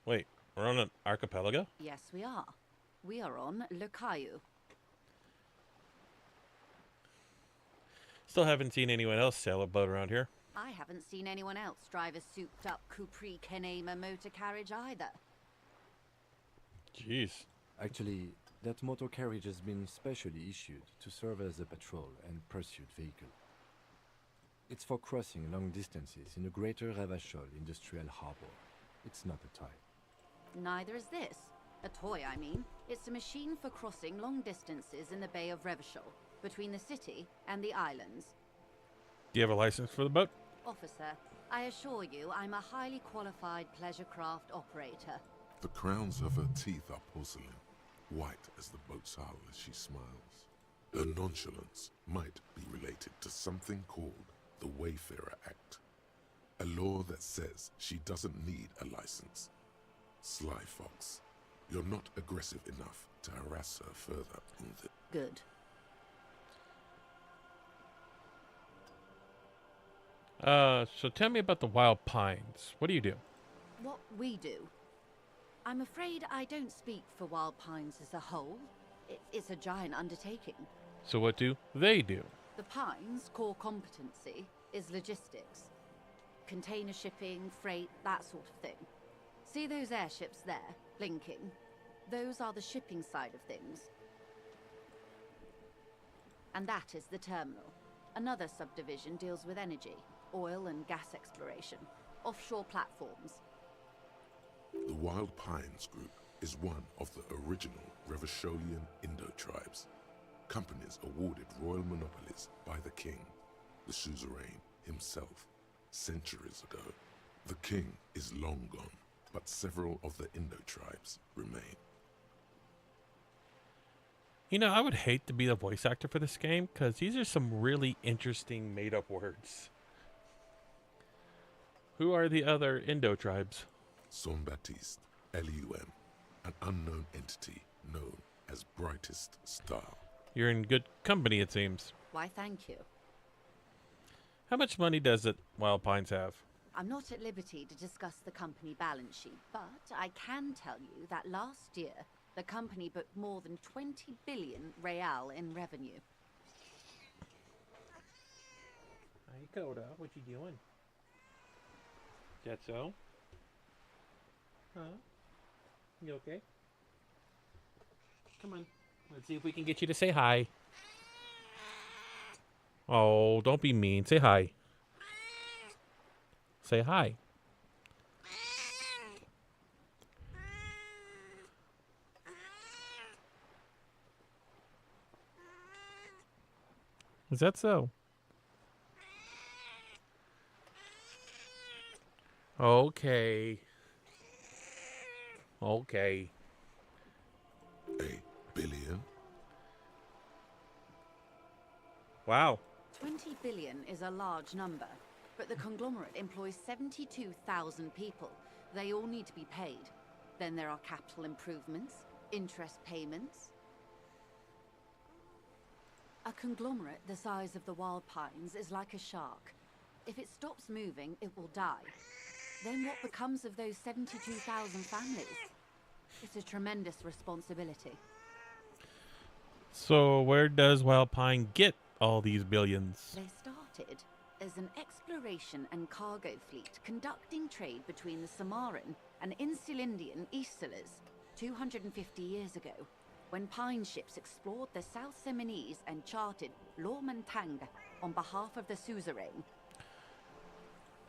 Wait, we're on an archipelago?
Yes, we are. We are on Le Caillou.
Still haven't seen anyone else sail a boat around here.
I haven't seen anyone else drive a souped-up Capri Kenema motor carriage either.
Jeez.
Actually, that motor carriage has been specially issued to serve as a patrol and pursuit vehicle. It's for crossing long distances in the greater Revachol industrial harbor. It's not a toy.
Neither is this. A toy, I mean. It's a machine for crossing long distances in the Bay of Revachol, between the city and the islands.
Do you have a license for the boat?
Officer, I assure you I'm a highly qualified pleasure craft operator.
The crowns of her teeth are porcelain, white as the boat's hull as she smiles. Her nonchalance might be related to something called the Wayfarer Act, a law that says she doesn't need a license. Sly Fox, you're not aggressive enough to harass her further on the...
Good.
So tell me about the Wild Pines. What do you do?
What we do? I'm afraid I don't speak for Wild Pines as a whole. It's a giant undertaking.
So what do they do?
The Pines' core competency is logistics. Container shipping, freight, that sort of thing. See those airships there, blinking? Those are the shipping side of things. And that is the terminal. Another subdivision deals with energy, oil and gas exploration, offshore platforms.
The Wild Pines Group is one of the original Revacholian Indo tribes. Companies awarded royal monopolies by the king, the suzerain himself, centuries ago. The king is long gone, but several of the Indo tribes remain.
You know, I would hate to be the voice actor for this game because these are some really interesting made-up words. Who are the other Indo tribes?
Son Baptiste, LUM, an unknown entity known as Brightest Star.
You're in good company, it seems.
Why, thank you.
How much money does it Wild Pines have?
I'm not at liberty to discuss the company balance sheet, but I can tell you that last year, the company booked more than 20 billion real in revenue.
Hey, Coda, what you doing? Is that so? Huh? You okay? Come on. Let's see if we can get you to say hi. Oh, don't be mean. Say hi. Say hi. Is that so? Okay. Okay.
$1 billion?
Wow.
20 billion is a large number, but the conglomerate employs 72,000 people. They all need to be paid. Then there are capital improvements, interest payments. A conglomerate the size of the Wild Pines is like a shark. If it stops moving, it will die. Then what becomes of those 72,000 families? It's a tremendous responsibility.
So where does Wild Pine get all these billions?
They started as an exploration and cargo fleet conducting trade between the Samaran and Insulindian Easterlers 250 years ago, when Pine ships explored the South Seminese and charted Lormantang on behalf of the suzerain.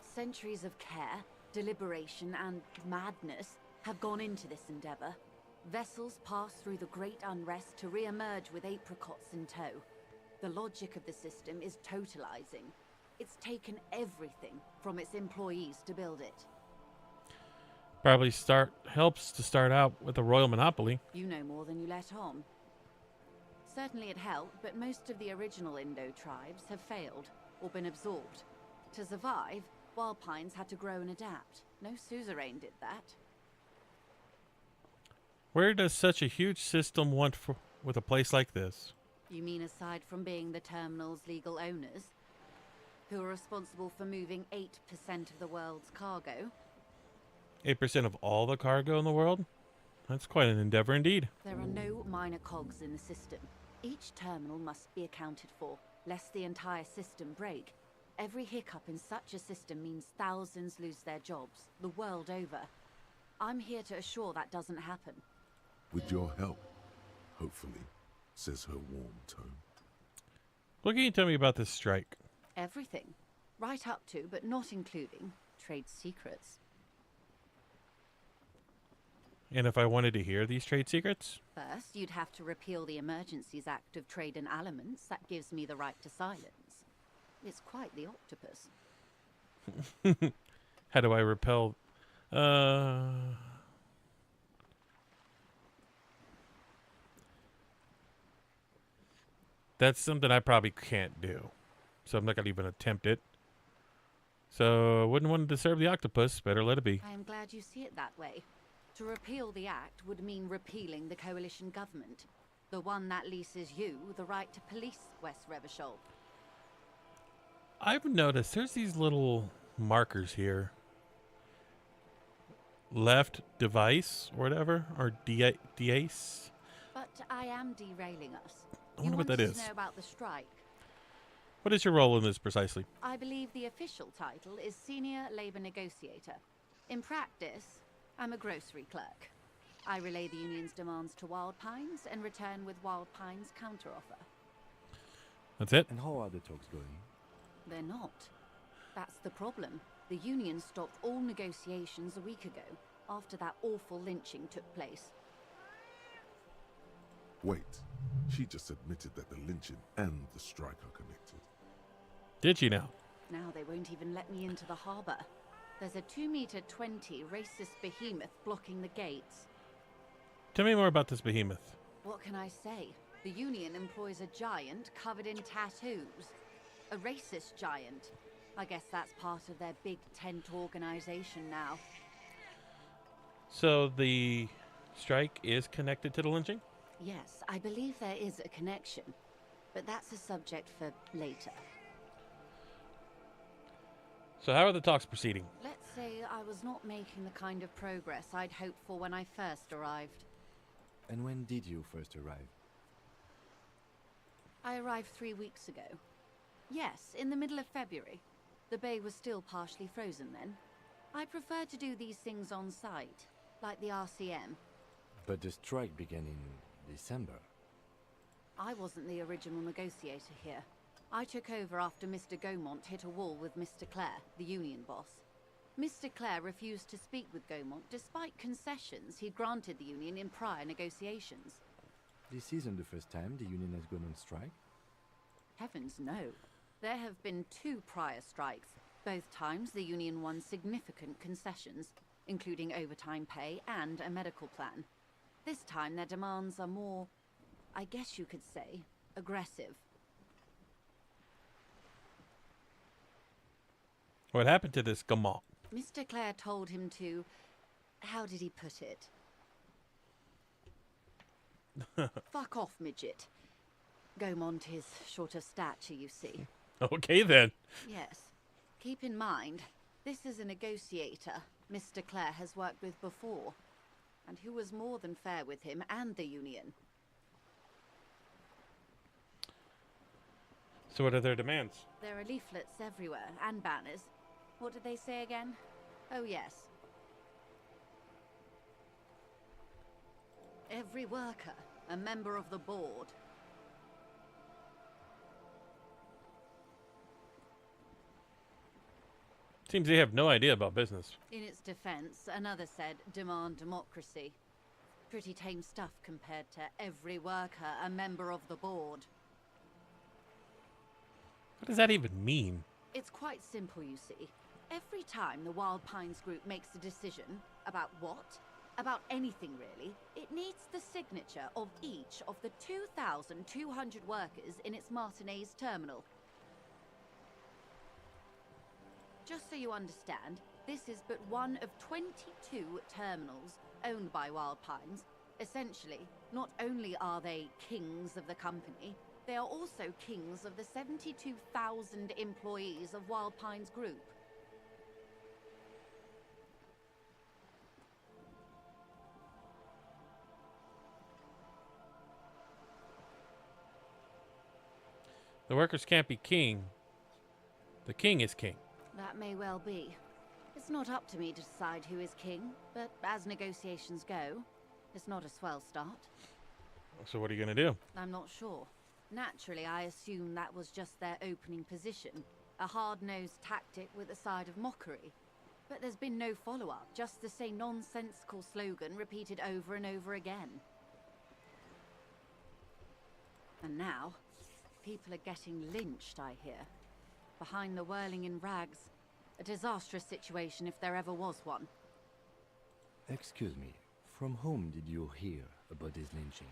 Centuries of care, deliberation, and madness have gone into this endeavor. Vessels pass through the great unrest to re-emerge with apricots in tow. The logic of the system is totalizing. It's taken everything from its employees to build it.
Probably helps to start out with a royal monopoly.
You know more than you let on. Certainly it helped, but most of the original Indo tribes have failed or been absorbed. To survive, Wild Pines had to grow and adapt. No suzerain did that.
Where does such a huge system want with a place like this?
You mean aside from being the terminal's legal owners, who are responsible for moving 8% of the world's cargo?
8% of all the cargo in the world? That's quite an endeavor indeed.
There are no minor cogs in the system. Each terminal must be accounted for, lest the entire system break. Every hiccup in such a system means thousands lose their jobs, the world over. I'm here to assure that doesn't happen.
With your help, hopefully, says her warm tone.
What can you tell me about this strike?
Everything. Right up to, but not including, trade secrets.
And if I wanted to hear these trade secrets?
First, you'd have to repeal the Emergencies Act of Trade in Elements. That gives me the right to silence. It's quite the octopus.
How do I repel? That's something I probably can't do. So I'm not going to even attempt it. So I wouldn't want to disturb the octopus. Better let it be.
I am glad you see it that way. To repeal the act would mean repealing the coalition government. The one that leases you the right to police West Revachol.
I've noticed there's these little markers here. Left device or whatever, or DACE.
But I am derailing us.
I wonder what that is.
You know about the strike?
What is your role in this precisely?
I believe the official title is Senior Labor Negotiator. In practice, I'm a grocery clerk. I relay the union's demands to Wild Pines and return with Wild Pines' counteroffer.
That's it?
And how are the talks going?
They're not. That's the problem. The union stopped all negotiations a week ago.
after that awful lynching took place.
Wait, she just admitted that the lynching and the strike are connected.
Did she now?
Now they won't even let me into the harbour. There's a 2-meter-20 racist behemoth blocking the gates.
Tell me more about this behemoth.
What can I say? The Union employs a giant covered in tattoos. A racist giant. I guess that's part of their big tent organization now.
So the strike is connected to the lynching?
Yes, I believe there is a connection. But that's a subject for later.
So how are the talks proceeding?
Let's say I was not making the kind of progress I'd hoped for when I first arrived.
And when did you first arrive?
I arrived 3 weeks ago. Yes, in the middle of February. The bay was still partially frozen then. I prefer to do these things on site, like the RCM.
But the strike began in December.
I wasn't the original negotiator here. I took over after Mr. Gaumont hit a wall with Mr. Clare, the union boss. Mr. Clare refused to speak with Gaumont despite concessions he'd granted the union in prior negotiations.
This isn't the first time the union has gone on strike?
Heavens no. There have been 2 prior strikes. Both times the union won significant concessions, including overtime pay and a medical plan. This time their demands are more, I guess you could say, aggressive.
What happened to this Gaumont?
Mr. Clare told him to... How did he put it? Fuck off, midget. Gaumont is short of stature, you see.
Okay, then.
Yes. Keep in mind, this is a negotiator Mr. Clare has worked with before, and who was more than fair with him and the union.
So what are their demands?
There are leaflets everywhere, and banners. What did they say again? Oh, yes. Every worker, a member of the board.
Seems they have no idea about business.
In its defense, another said, demand democracy. Pretty tame stuff compared to every worker, a member of the board.
What does that even mean?
It's quite simple, you see. Every time the Wild Pines group makes a decision about what? About anything really, it needs the signature of each of the 2,200 workers in its Martinez terminal. Just so you understand, this is but one of 22 terminals owned by Wild Pines. Essentially, not only are they kings of the company, they are also kings of the 72,000 employees of Wild Pines Group.
The workers can't be king. The king is king.
That may well be. It's not up to me to decide who is king, but as negotiations go, it's not a swell start.
So what are you going to do?
I'm not sure. Naturally, I assume that was just their opening position, a hard-nosed tactic with a side of mockery. But there's been no follow-up, just the same nonsensical slogan repeated over and over again. And now, people are getting lynched, I hear. Behind the whirling in rags. A disastrous situation if there ever was one.
Excuse me, from whom did you hear about this lynching?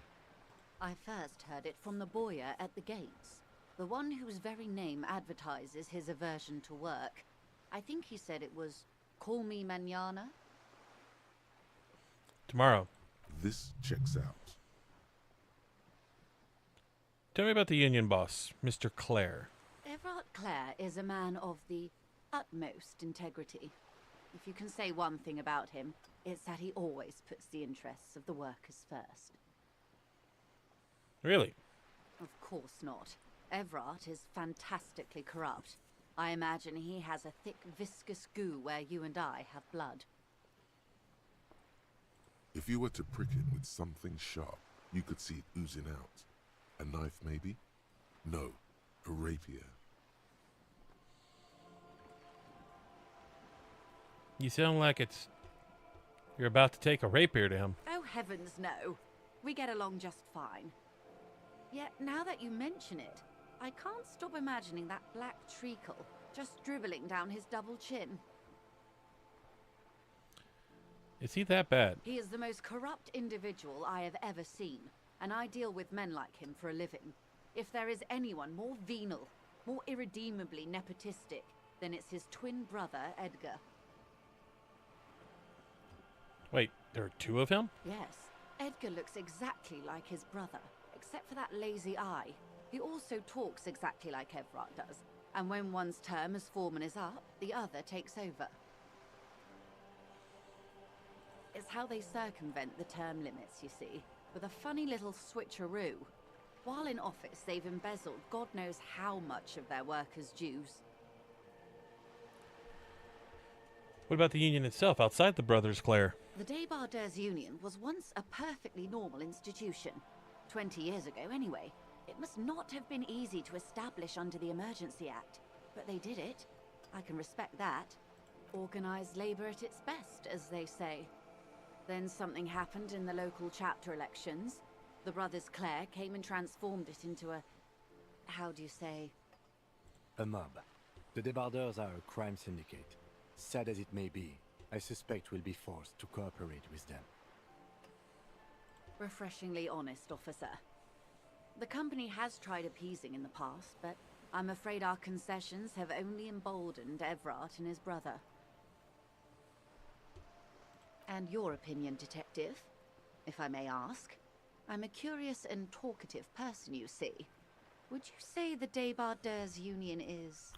I first heard it from the bowyer at the gates. The one whose very name advertises his aversion to work. I think he said it was, "Call me mañana."
Tomorrow.
This checks out.
Tell me about the union boss, Mr. Clare.
Everard Clare is a man of the utmost integrity. If you can say one thing about him, it's that he always puts the interests of the workers first.
Really?
Of course not. Everard is fantastically corrupt. I imagine he has a thick, viscous goo where you and I have blood.
If you were to prick it with something sharp, you could see it oozing out. A knife, maybe? No, a rapier.
You sound like it's You're about to take a rapier to him.
Oh, heavens no. We get along just fine. Yet, now that you mention it, I can't stop imagining that black treacle just dribbling down his double chin.
Is he that bad?
He is the most corrupt individual I have ever seen, and I deal with men like him for a living. If there is anyone more venal, more irredeemably nepotistic, then it's his twin brother, Edgar.
Wait, there are two of him?
Yes, Edgar looks exactly like his brother, except for that lazy eye. He also talks exactly like Evrart does, and when one's term as foreman is up, the other takes over. It's how they circumvent the term limits, you see, with a funny little switcheroo. While in office, they've embezzled God knows how much of their workers' dues.
What about the union itself, outside the Brothers, Claire?
The Debardeurs Union was once a perfectly normal institution. 20 years ago, anyway. It must not have been easy to establish under the Emergency Act, but they did it. I can respect that. Organized labor at its best, as they say. Then something happened in the local chapter elections. The Brothers Clare came and transformed it into a... how do you say?
A mob. The Debardeurs are a crime syndicate. Sad as it may be, I suspect we'll be forced to cooperate with them.
Refreshingly honest, officer. The company has tried appeasing in the past, but I'm afraid our concessions have only emboldened Evrart and his brother. And your opinion, Detective, if I may ask? I'm a curious and talkative person, you see. Would you say the Debardeurs Union is...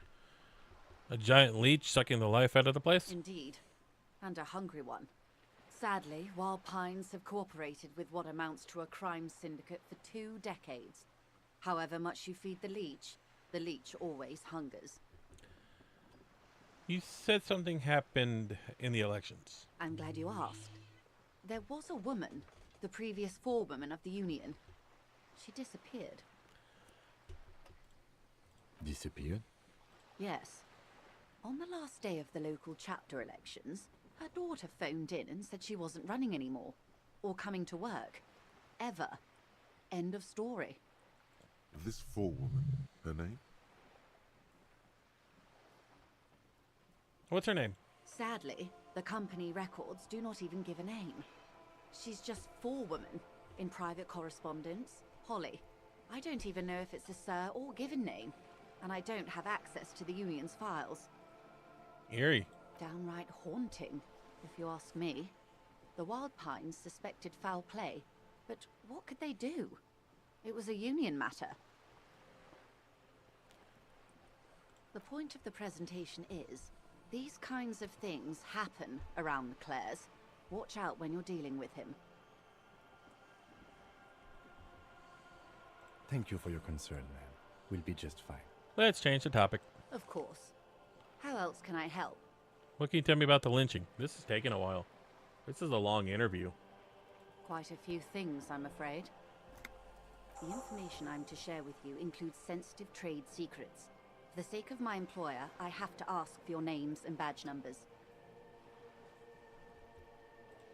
A giant leech sucking the life out of the place?
Indeed. And a hungry one. Sadly, Wild Pines have cooperated with what amounts to a crime syndicate for 2 decades. However much you feed the leech always hungers.
You said something happened in the elections.
I'm glad you asked. There was a woman, the previous forewoman of the Union. She disappeared.
Disappeared?
Yes. On the last day of the local chapter elections, her daughter phoned in and said she wasn't running anymore, or coming to work. Ever. End of story.
This forewoman, her name?
What's her name?
Sadly, the company records do not even give a name. She's just forewoman in private correspondence, Holly. I don't even know if it's a sir or given name, and I don't have access to the Union's files.
Eerie.
Downright haunting, if you ask me. The Wild Pines suspected foul play, but what could they do? It was a Union matter. The point of the presentation is, these kinds of things happen around the Clares. Watch out when you're dealing with him.
Thank you for your concern, ma'am. We'll be just fine.
Let's change the topic.
Of course. How else can I help?
What can you tell me about the lynching? This is taking a while. This is a long interview.
Quite a few things, I'm afraid. The information I'm to share with you includes sensitive trade secrets. For the sake of my employer, I have to ask for your names and badge numbers.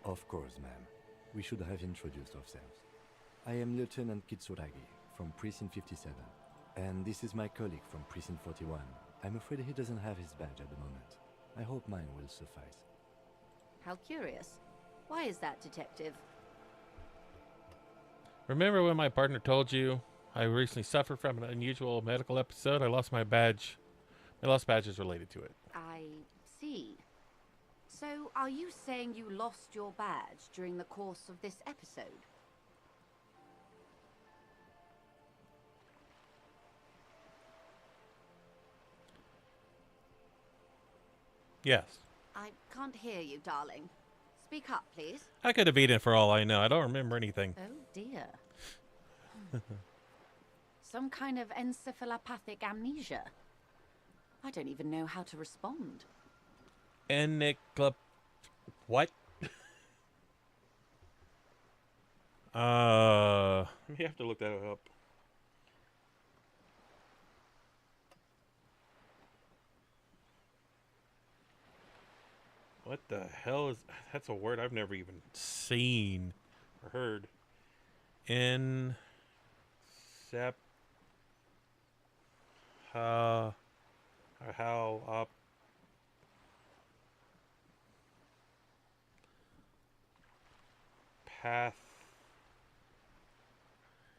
Of course, ma'am. We should have introduced ourselves. I am Lieutenant Kitsuragi from Precinct 57, and this is my colleague from Precinct 41. I'm afraid he doesn't have his badge at the moment. I hope mine will suffice.
How curious. Why is that, Detective?
Remember when my partner told you I recently suffered from an unusual medical episode? I lost my badge. My lost badge is related to it.
I see. So, are you saying you lost your badge during the course of this episode?
Yes.
I can't hear you, darling. Speak up, please.
I could have eaten for all I know. I don't remember anything.
Oh, dear. Some kind of encephalopathic amnesia. I don't even know how to respond.
What? You have to look that up. What the hell is... That's a word I've never even seen or heard.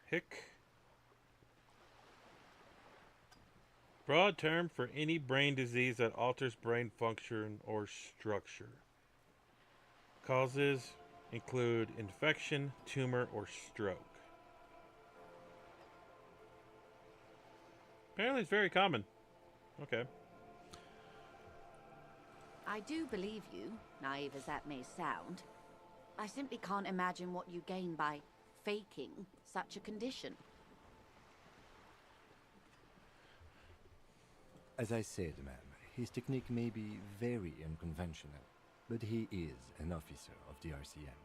Hick. Broad term for any brain disease that alters brain function or structure. Causes include infection, tumor, or stroke. Apparently it's very common. Okay.
I do believe you, naive as that may sound. I simply can't imagine what you gain by faking such a condition.
As I said, ma'am, his technique may be very unconventional, but he is an officer of the RCM.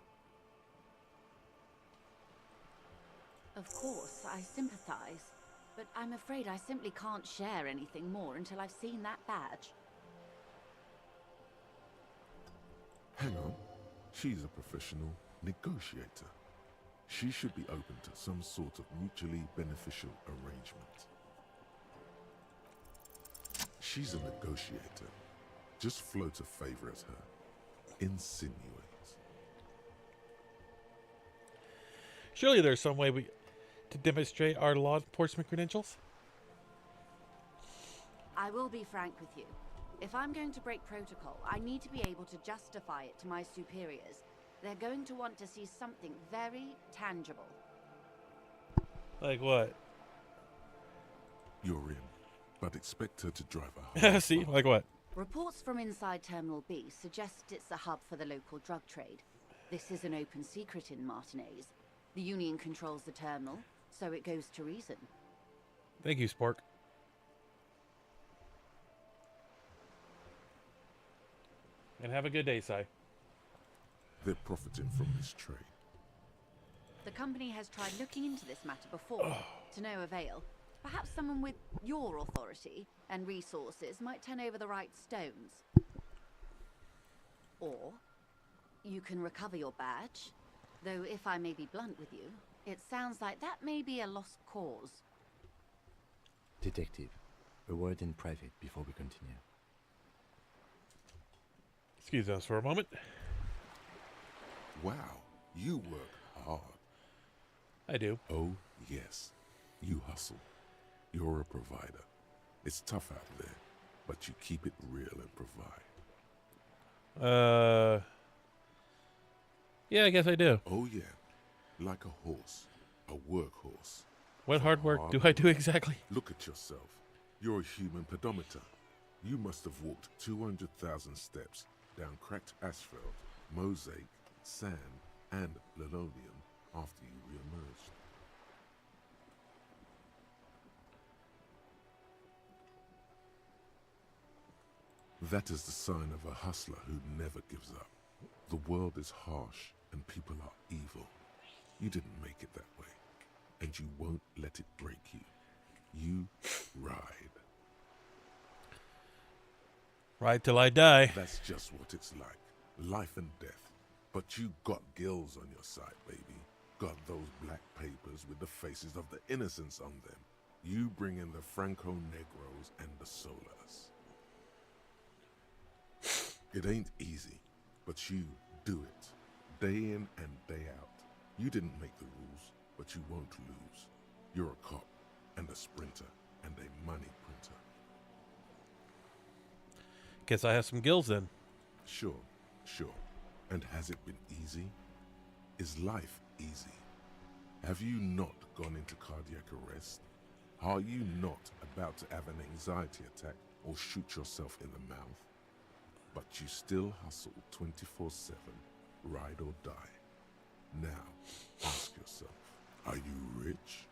Of course, I sympathize, but I'm afraid I simply can't share anything more until I've seen that badge.
Hang on. She's a professional negotiator. She should be open to some sort of mutually beneficial arrangement. She's a negotiator. Just float a favor at her. Insinuate.
Surely there's some way to demonstrate our law enforcement credentials?
I will be frank with you. If I'm going to break protocol, I need to be able to justify it to my superiors. They're going to want to see something very tangible.
Like what?
You're in, but expect her to drive a hard
See? Like what?
Reports from inside Terminal B suggest it's a hub for the local drug trade. This is an open secret in Martinez. The Union controls the terminal, so it goes to reason.
Thank you, Spork. And have a good day, Sai.
They're profiting from this trade.
The company has tried looking into this matter before, to no avail. Perhaps someone with your authority and resources might turn over the right stones. Or you can recover your badge, though if I may be blunt with you, it sounds like that may be a lost cause.
Detective, a word in private before we continue.
Excuse us for a moment.
Wow, you work hard.
I do.
Oh, yes. You hustle. You're a provider. It's tough out there, but you keep it real and provide.
Yeah, I guess I do.
Oh, yeah. Like a horse. A workhorse.
What hard work do I do exactly?
Look at yourself. You're a human pedometer. You must have walked 200,000 steps down cracked asphalt, mosaic, sand, and linoleum after you re-emerged. That is the sign of a hustler who never gives up. The world is harsh and people are evil. You didn't make it that way, and you won't let it break you. You ride.
Ride till I die.
That's just what it's like. Life and death. But you got gills on your side, baby. Got those black papers with the faces of the innocents on them. You bring in the Franco Negros and the Solas. It ain't easy, but you do it. Day in and day out. You didn't make the rules, but you won't lose. You're a cop, and a sprinter, and a money printer.
Guess I have some gills then.
Sure. And has it been easy? Is life easy? Have you not gone into cardiac arrest? Are you not about to have an anxiety attack or shoot yourself in the mouth? But you still hustle 24/7, ride or die. Now, ask yourself, are you rich?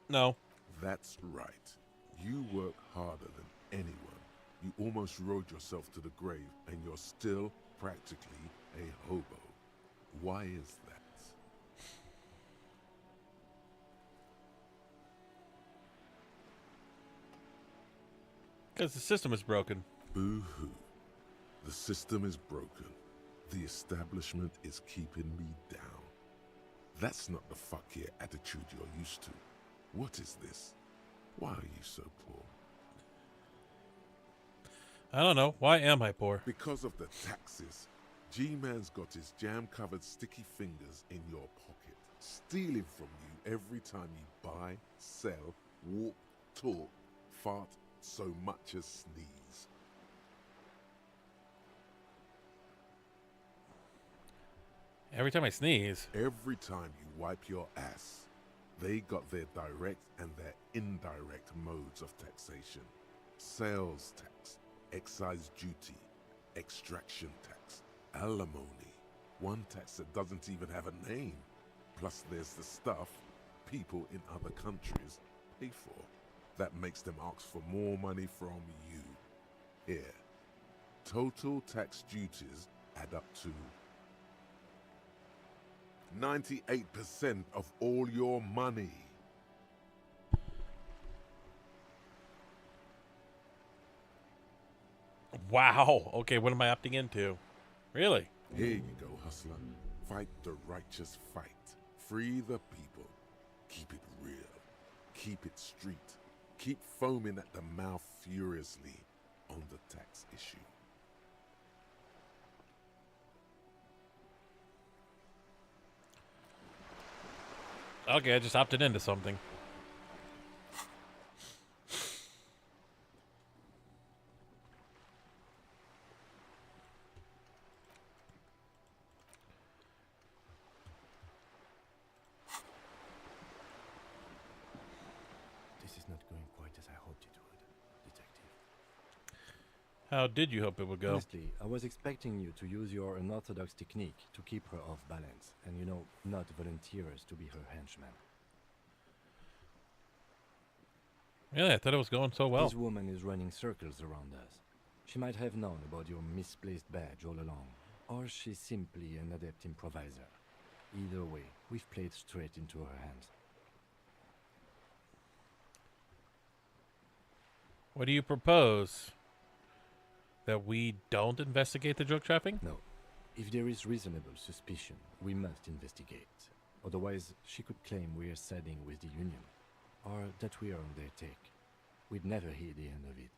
No.
That's right. You work harder than anyone. You almost rode yourself to the grave, and you're still practically a hobo. Why is that?
Because the system is broken.
Boo-hoo. The system is broken. The establishment is keeping me down. That's not the fuck yeah attitude you're used to. What is this? Why are you so poor?
I don't know. Why am I poor?
Because of the taxes. G-Man's got his jam-covered sticky fingers in your pocket, stealing from you every time you buy, sell, walk, talk, fart, so much as sneeze.
Every time I sneeze.
Every time you wipe your ass. They got their direct and their indirect modes of taxation. Sales tax, excise duty, extraction tax, alimony. One tax that doesn't even have a name. Plus there's the stuff people in other countries pay for. That makes them ask for more money from you. Here, total tax duties add up to 98% of all your money.
Wow. Okay, what am I opting into? Really?
Here you go, hustler. Fight the righteous fight. Free the people. Keep it real. Keep it street. Keep foaming at the mouth furiously on the tax issue.
Okay, I just opted into something.
This is not going quite as I hoped it would, Detective.
How did you hope it would go?
Honestly, I was expecting you to use your unorthodox technique to keep her off balance, and you know, not volunteer us to be her henchman.
Really? I thought it was going so well.
This woman is running circles around us. She might have known about your misplaced badge all along, or she's simply an adept improviser. Either way, we've played straight into her hands.
What do you propose? That we don't investigate the drug trafficking?
No. If there is reasonable suspicion, we must investigate. Otherwise, she could claim we are siding with the Union, or that we are on their take. We'd never hear the end of it.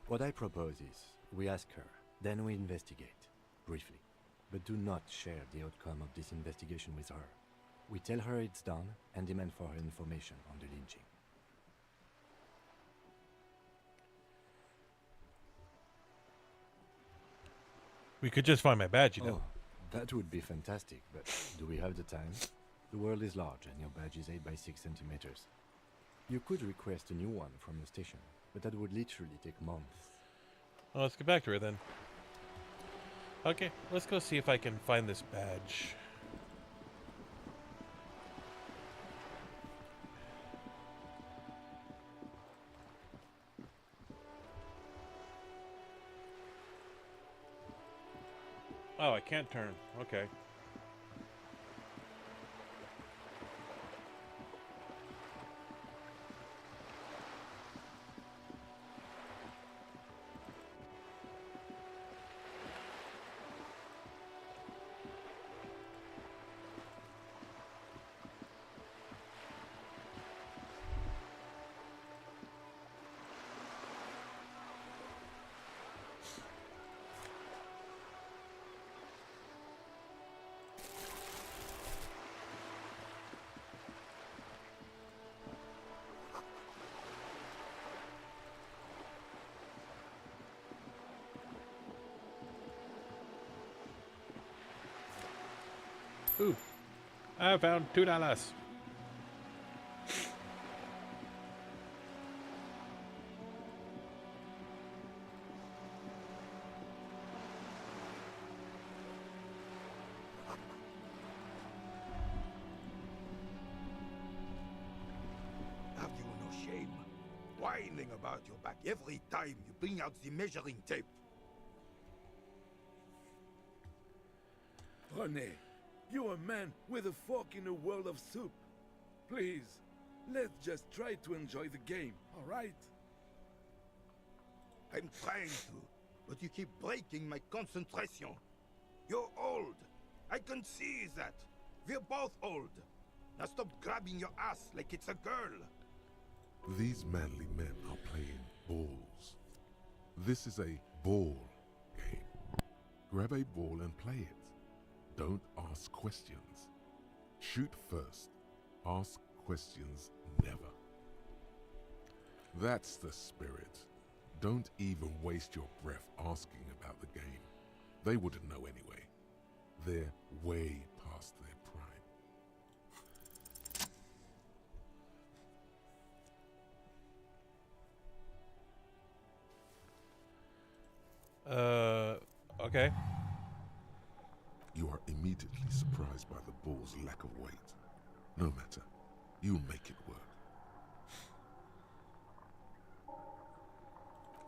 What I propose is, we ask her, then we investigate, briefly. But do not share the outcome of this investigation with her. We tell her it's done, and demand for her information on the lynching.
We could just find my badge, you know.
Oh, that would be fantastic, but do we have the time? The world is large, and your badge is 8 by 6 centimeters. You could request a new one from the station, but that would literally take months.
Well, let's get back to her then. Okay, let's go see if I can find this badge. Oh, I can't turn. Okay. Ooh, I found $2.
Have you no shame? Whining about your back every time you bring out the measuring tape.
René, you're a man with a fork in a world of soup. Please, Let's just try to enjoy the game, all right?
I'm trying to, but you keep breaking my concentration. You're old. I can see that. We're both old. Now stop grabbing your ass like it's a girl.
These manly men are playing balls. This is a ball game. Grab a ball and play it. Don't ask questions. Shoot first. Ask questions never. That's the spirit. Don't even waste your breath asking about the game. They wouldn't know anyway. They're way past their
prime. Okay.
You are immediately surprised by the ball's lack of weight. No matter, you'll make it work.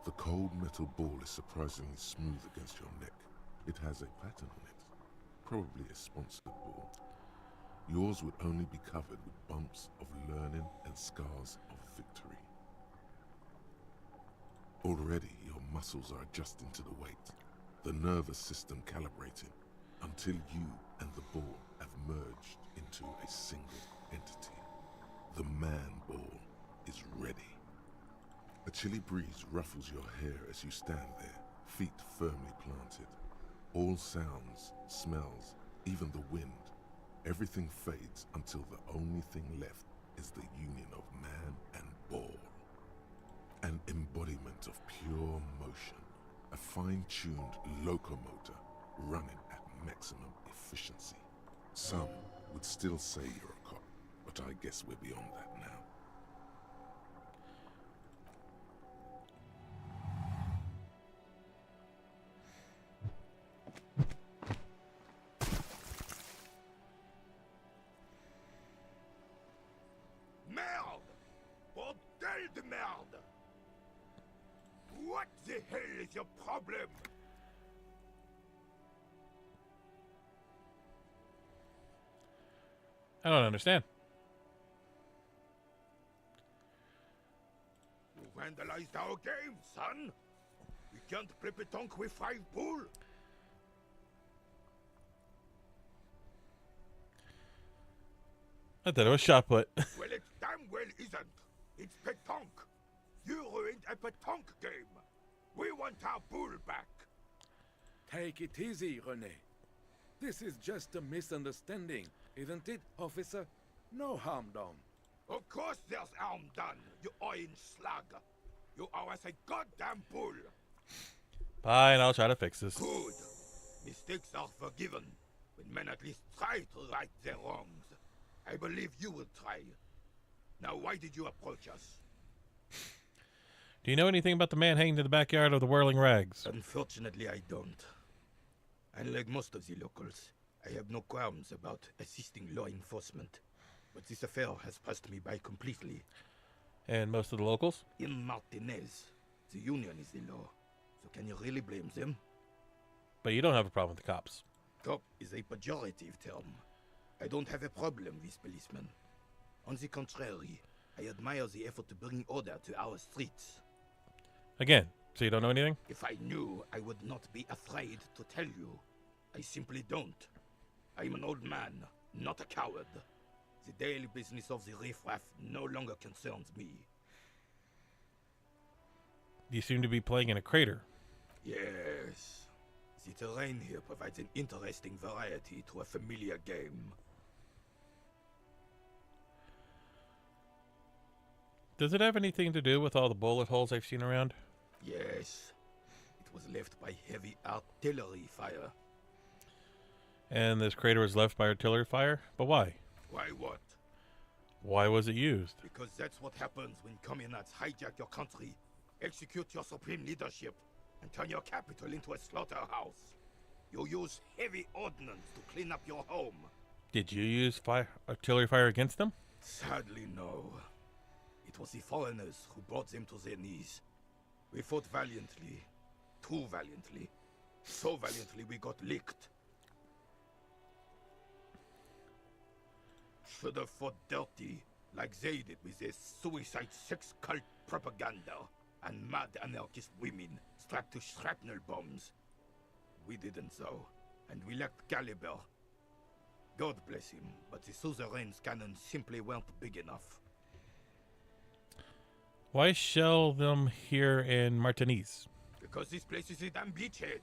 The cold metal ball is surprisingly smooth against your neck. It has a pattern on it, probably a sponsored ball. Yours would only be covered with bumps of learning and scars of victory. Already, your muscles are adjusting to the weight, the nervous system calibrating, until you and the ball have merged into a single entity. The man ball is ready. A chilly breeze ruffles your hair as you stand there, feet firmly planted. All sounds, smells, even the wind, everything fades until the only thing left is the union of man and ball. An embodiment of pure motion, a fine-tuned locomotor running at maximum efficiency. Some would still say you're a cop, but I guess we're beyond that now.
Merde! Bordel de merde! What the hell is your problem?
I don't understand.
You vandalized our game, son. We can't play petanque with 5 bull.
I thought it was shot put.
Well, it damn well isn't. It's petanque. You ruined a petanque game. We want our bull back.
Take it easy, René. This is just a misunderstanding, isn't it, officer? No harm done.
Of course there's harm done, you orange slug. You owe us a goddamn bull.
Fine, I'll try to fix this.
Good. Mistakes are forgiven when men at least try to right their wrongs. I believe you will try. Now, why did you approach us?
Do you know anything about the man hanged in the backyard of the Whirling Rags?
Unfortunately, I don't. Unlike most of the locals, I have no qualms about assisting law enforcement. But this affair has passed me by completely.
And most of the locals?
In Martinez, the union is the law. So can you really blame them?
But you don't have a problem with the cops.
Cop is a pejorative term. I don't have a problem with policemen. On the contrary, I admire the effort to bring order to our streets.
Again, so you don't know anything?
If I knew, I would not be afraid to tell you. I simply don't. I'm an old man, not a coward. The daily business of the riffraff no longer concerns me.
You seem to be playing in a crater.
Yes. The terrain here provides an interesting variety to a familiar game.
Does it have anything to do with all the bullet holes I've seen around?
Yes. It was left by heavy artillery fire.
And this crater was left by artillery fire? But why?
Why what?
Why was it used?
Because that's what happens when communards hijack your country, execute your supreme leadership, and turn your capital into a slaughterhouse. You use heavy ordnance to clean up your home.
Did you use artillery fire against them?
Sadly, no. It was the foreigners who brought them to their knees. We fought valiantly. Too valiantly. So valiantly we got licked. Should have fought dirty, like they did with their suicide sex cult propaganda and mad anarchist women strapped to shrapnel bombs. We didn't though, and we lacked caliber. God bless him, but the suzerain's cannons simply weren't big enough.
Why shell them here in Martiniz?
Because this place is a damn beachhead.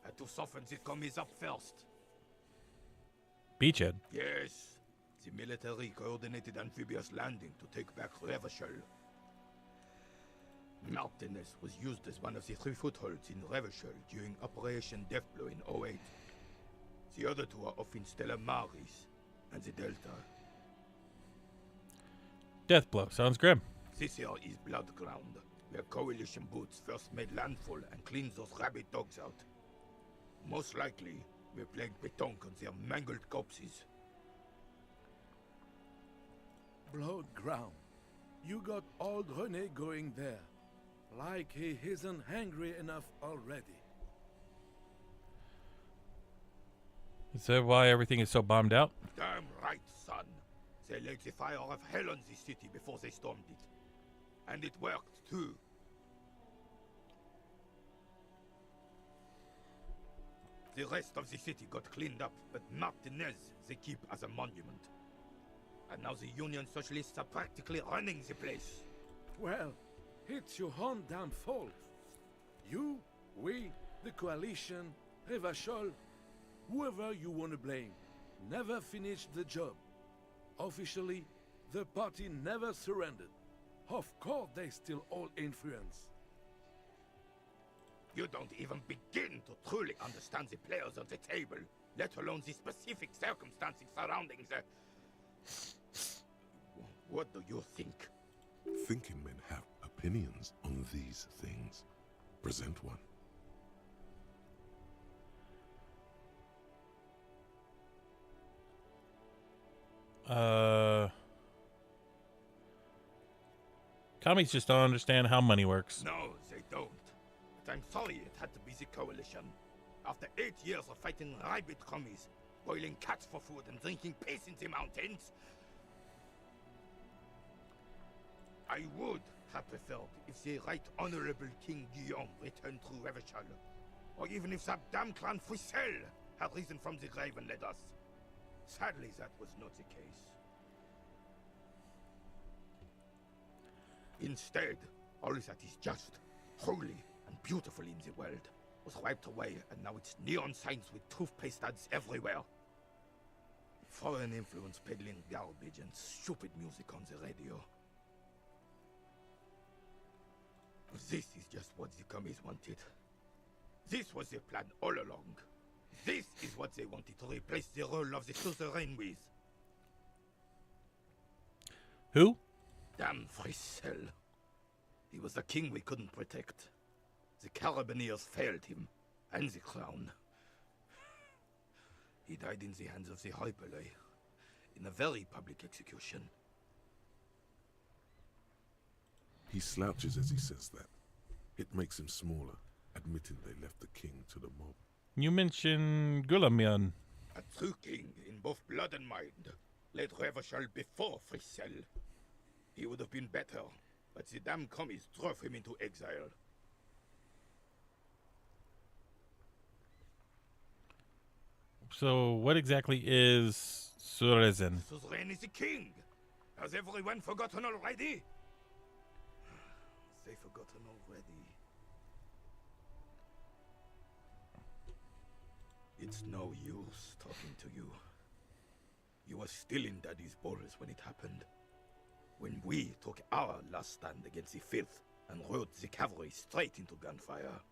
Had to soften the commies up first.
Beachhead?
Yes. The military coordinated amphibious landing to take back Revachol. Martinez was used as one of the 3 footholds in Revachol during Operation Deathblow in 08. The other 2 are off in Stella Maris and the Delta.
Deathblow. Sounds grim.
This here is Blood Ground, where coalition boots first made landfall and cleaned those rabid dogs out. Most likely, we played pétanque on their mangled corpses.
Blood ground. You got old René going there. Like he isn't hungry enough already.
Is that why everything is so bombed out?
Damn right, son. They laid the fire of hell on the city before they stormed it. And it worked, too. The rest of the city got cleaned up, but Martinez they keep as a monument. And now the Union Socialists are practically running the place.
Well, it's your own damn fault. You, we, the coalition, Revachol, whoever you want to blame, never finished the job. Officially, the party never surrendered. Of course they still hold influence.
You don't even begin to truly understand the players on the table, let alone the specific circumstances surrounding the... What do you think?
Thinking men have opinions on these things. Present one.
Commies just don't understand how money works.
No, they don't. But I'm sorry it had to be the coalition. After 8 years of fighting rabid commies, boiling cats for food and drinking piss in the mountains, I would have preferred if the Right Honorable King Guillaume returned through Revachol, or even if that damn clan Frissel had risen from the grave and led us. Sadly, that was not the case. Instead, all that is just, holy, and beautiful in the world was wiped away, and now it's neon signs with toothpaste ads everywhere. Foreign influence peddling garbage and stupid music on the radio. This is just what the commies wanted. This was their plan all along. This is what they wanted to replace the role of the suzerain with.
Who?
Damn Frissel. He was the king we couldn't protect. The Carabineers failed him, and the crown. He died in the hands of the Hyperlay, in a very public execution.
He slouches as he says that. It makes him smaller, admitting they left the king to the mob.
You mentioned Gulamian.
A true king in both blood and mind led Revachol before Frissel. He would have been better, but the damn commies drove him into exile.
So what exactly is Suzerain?
Suzerain is the king. Has everyone forgotten already? They've forgotten already. It's no use talking to you. You were still in Daddy's balls when it happened. When we took our last stand against the filth and rode the cavalry straight into gunfire.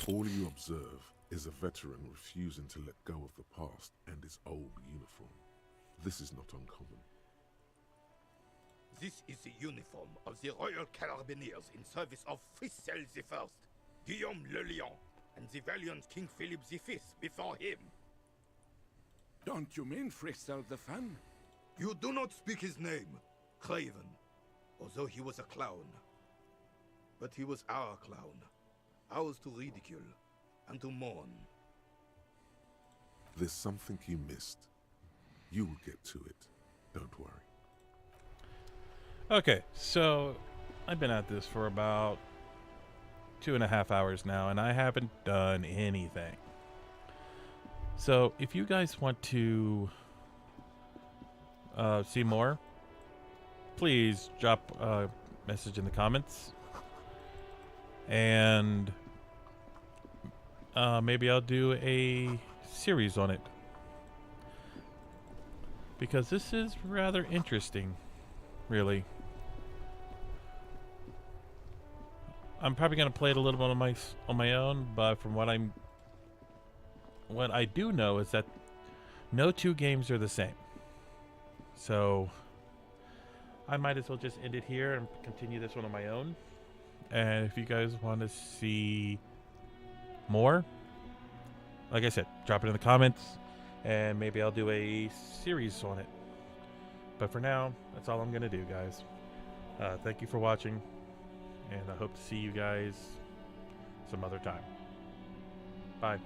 All you observe is a veteran refusing to let go of the past and his old uniform. This is not uncommon.
This is the uniform of the Royal Carabineers in service of Frissel I, Guillaume le Lion, and the valiant King Philip V before him.
Don't you mean Frissel the Fan?
You do not speak his name, Craven, although he was a clown. But he was our clown, ours to ridicule and to mourn.
There's something you missed. You will get to it. Don't worry.
Okay, so I've been at this for about 2.5 hours now, and I haven't done anything. So if you guys want to see more, please drop a message in the comments, and maybe I'll do a series on it, because this is rather interesting, really. I'm probably gonna play it a little bit on my own, but from what I do know is that no two games are the same. So I might as well just end it here and continue this one on my own. And if you guys want to see more, like I said, drop it in the comments, and maybe I'll do a series on it. But for now, that's all I'm gonna do, guys. Thank you for watching, and I hope to see you guys some other time. Bye.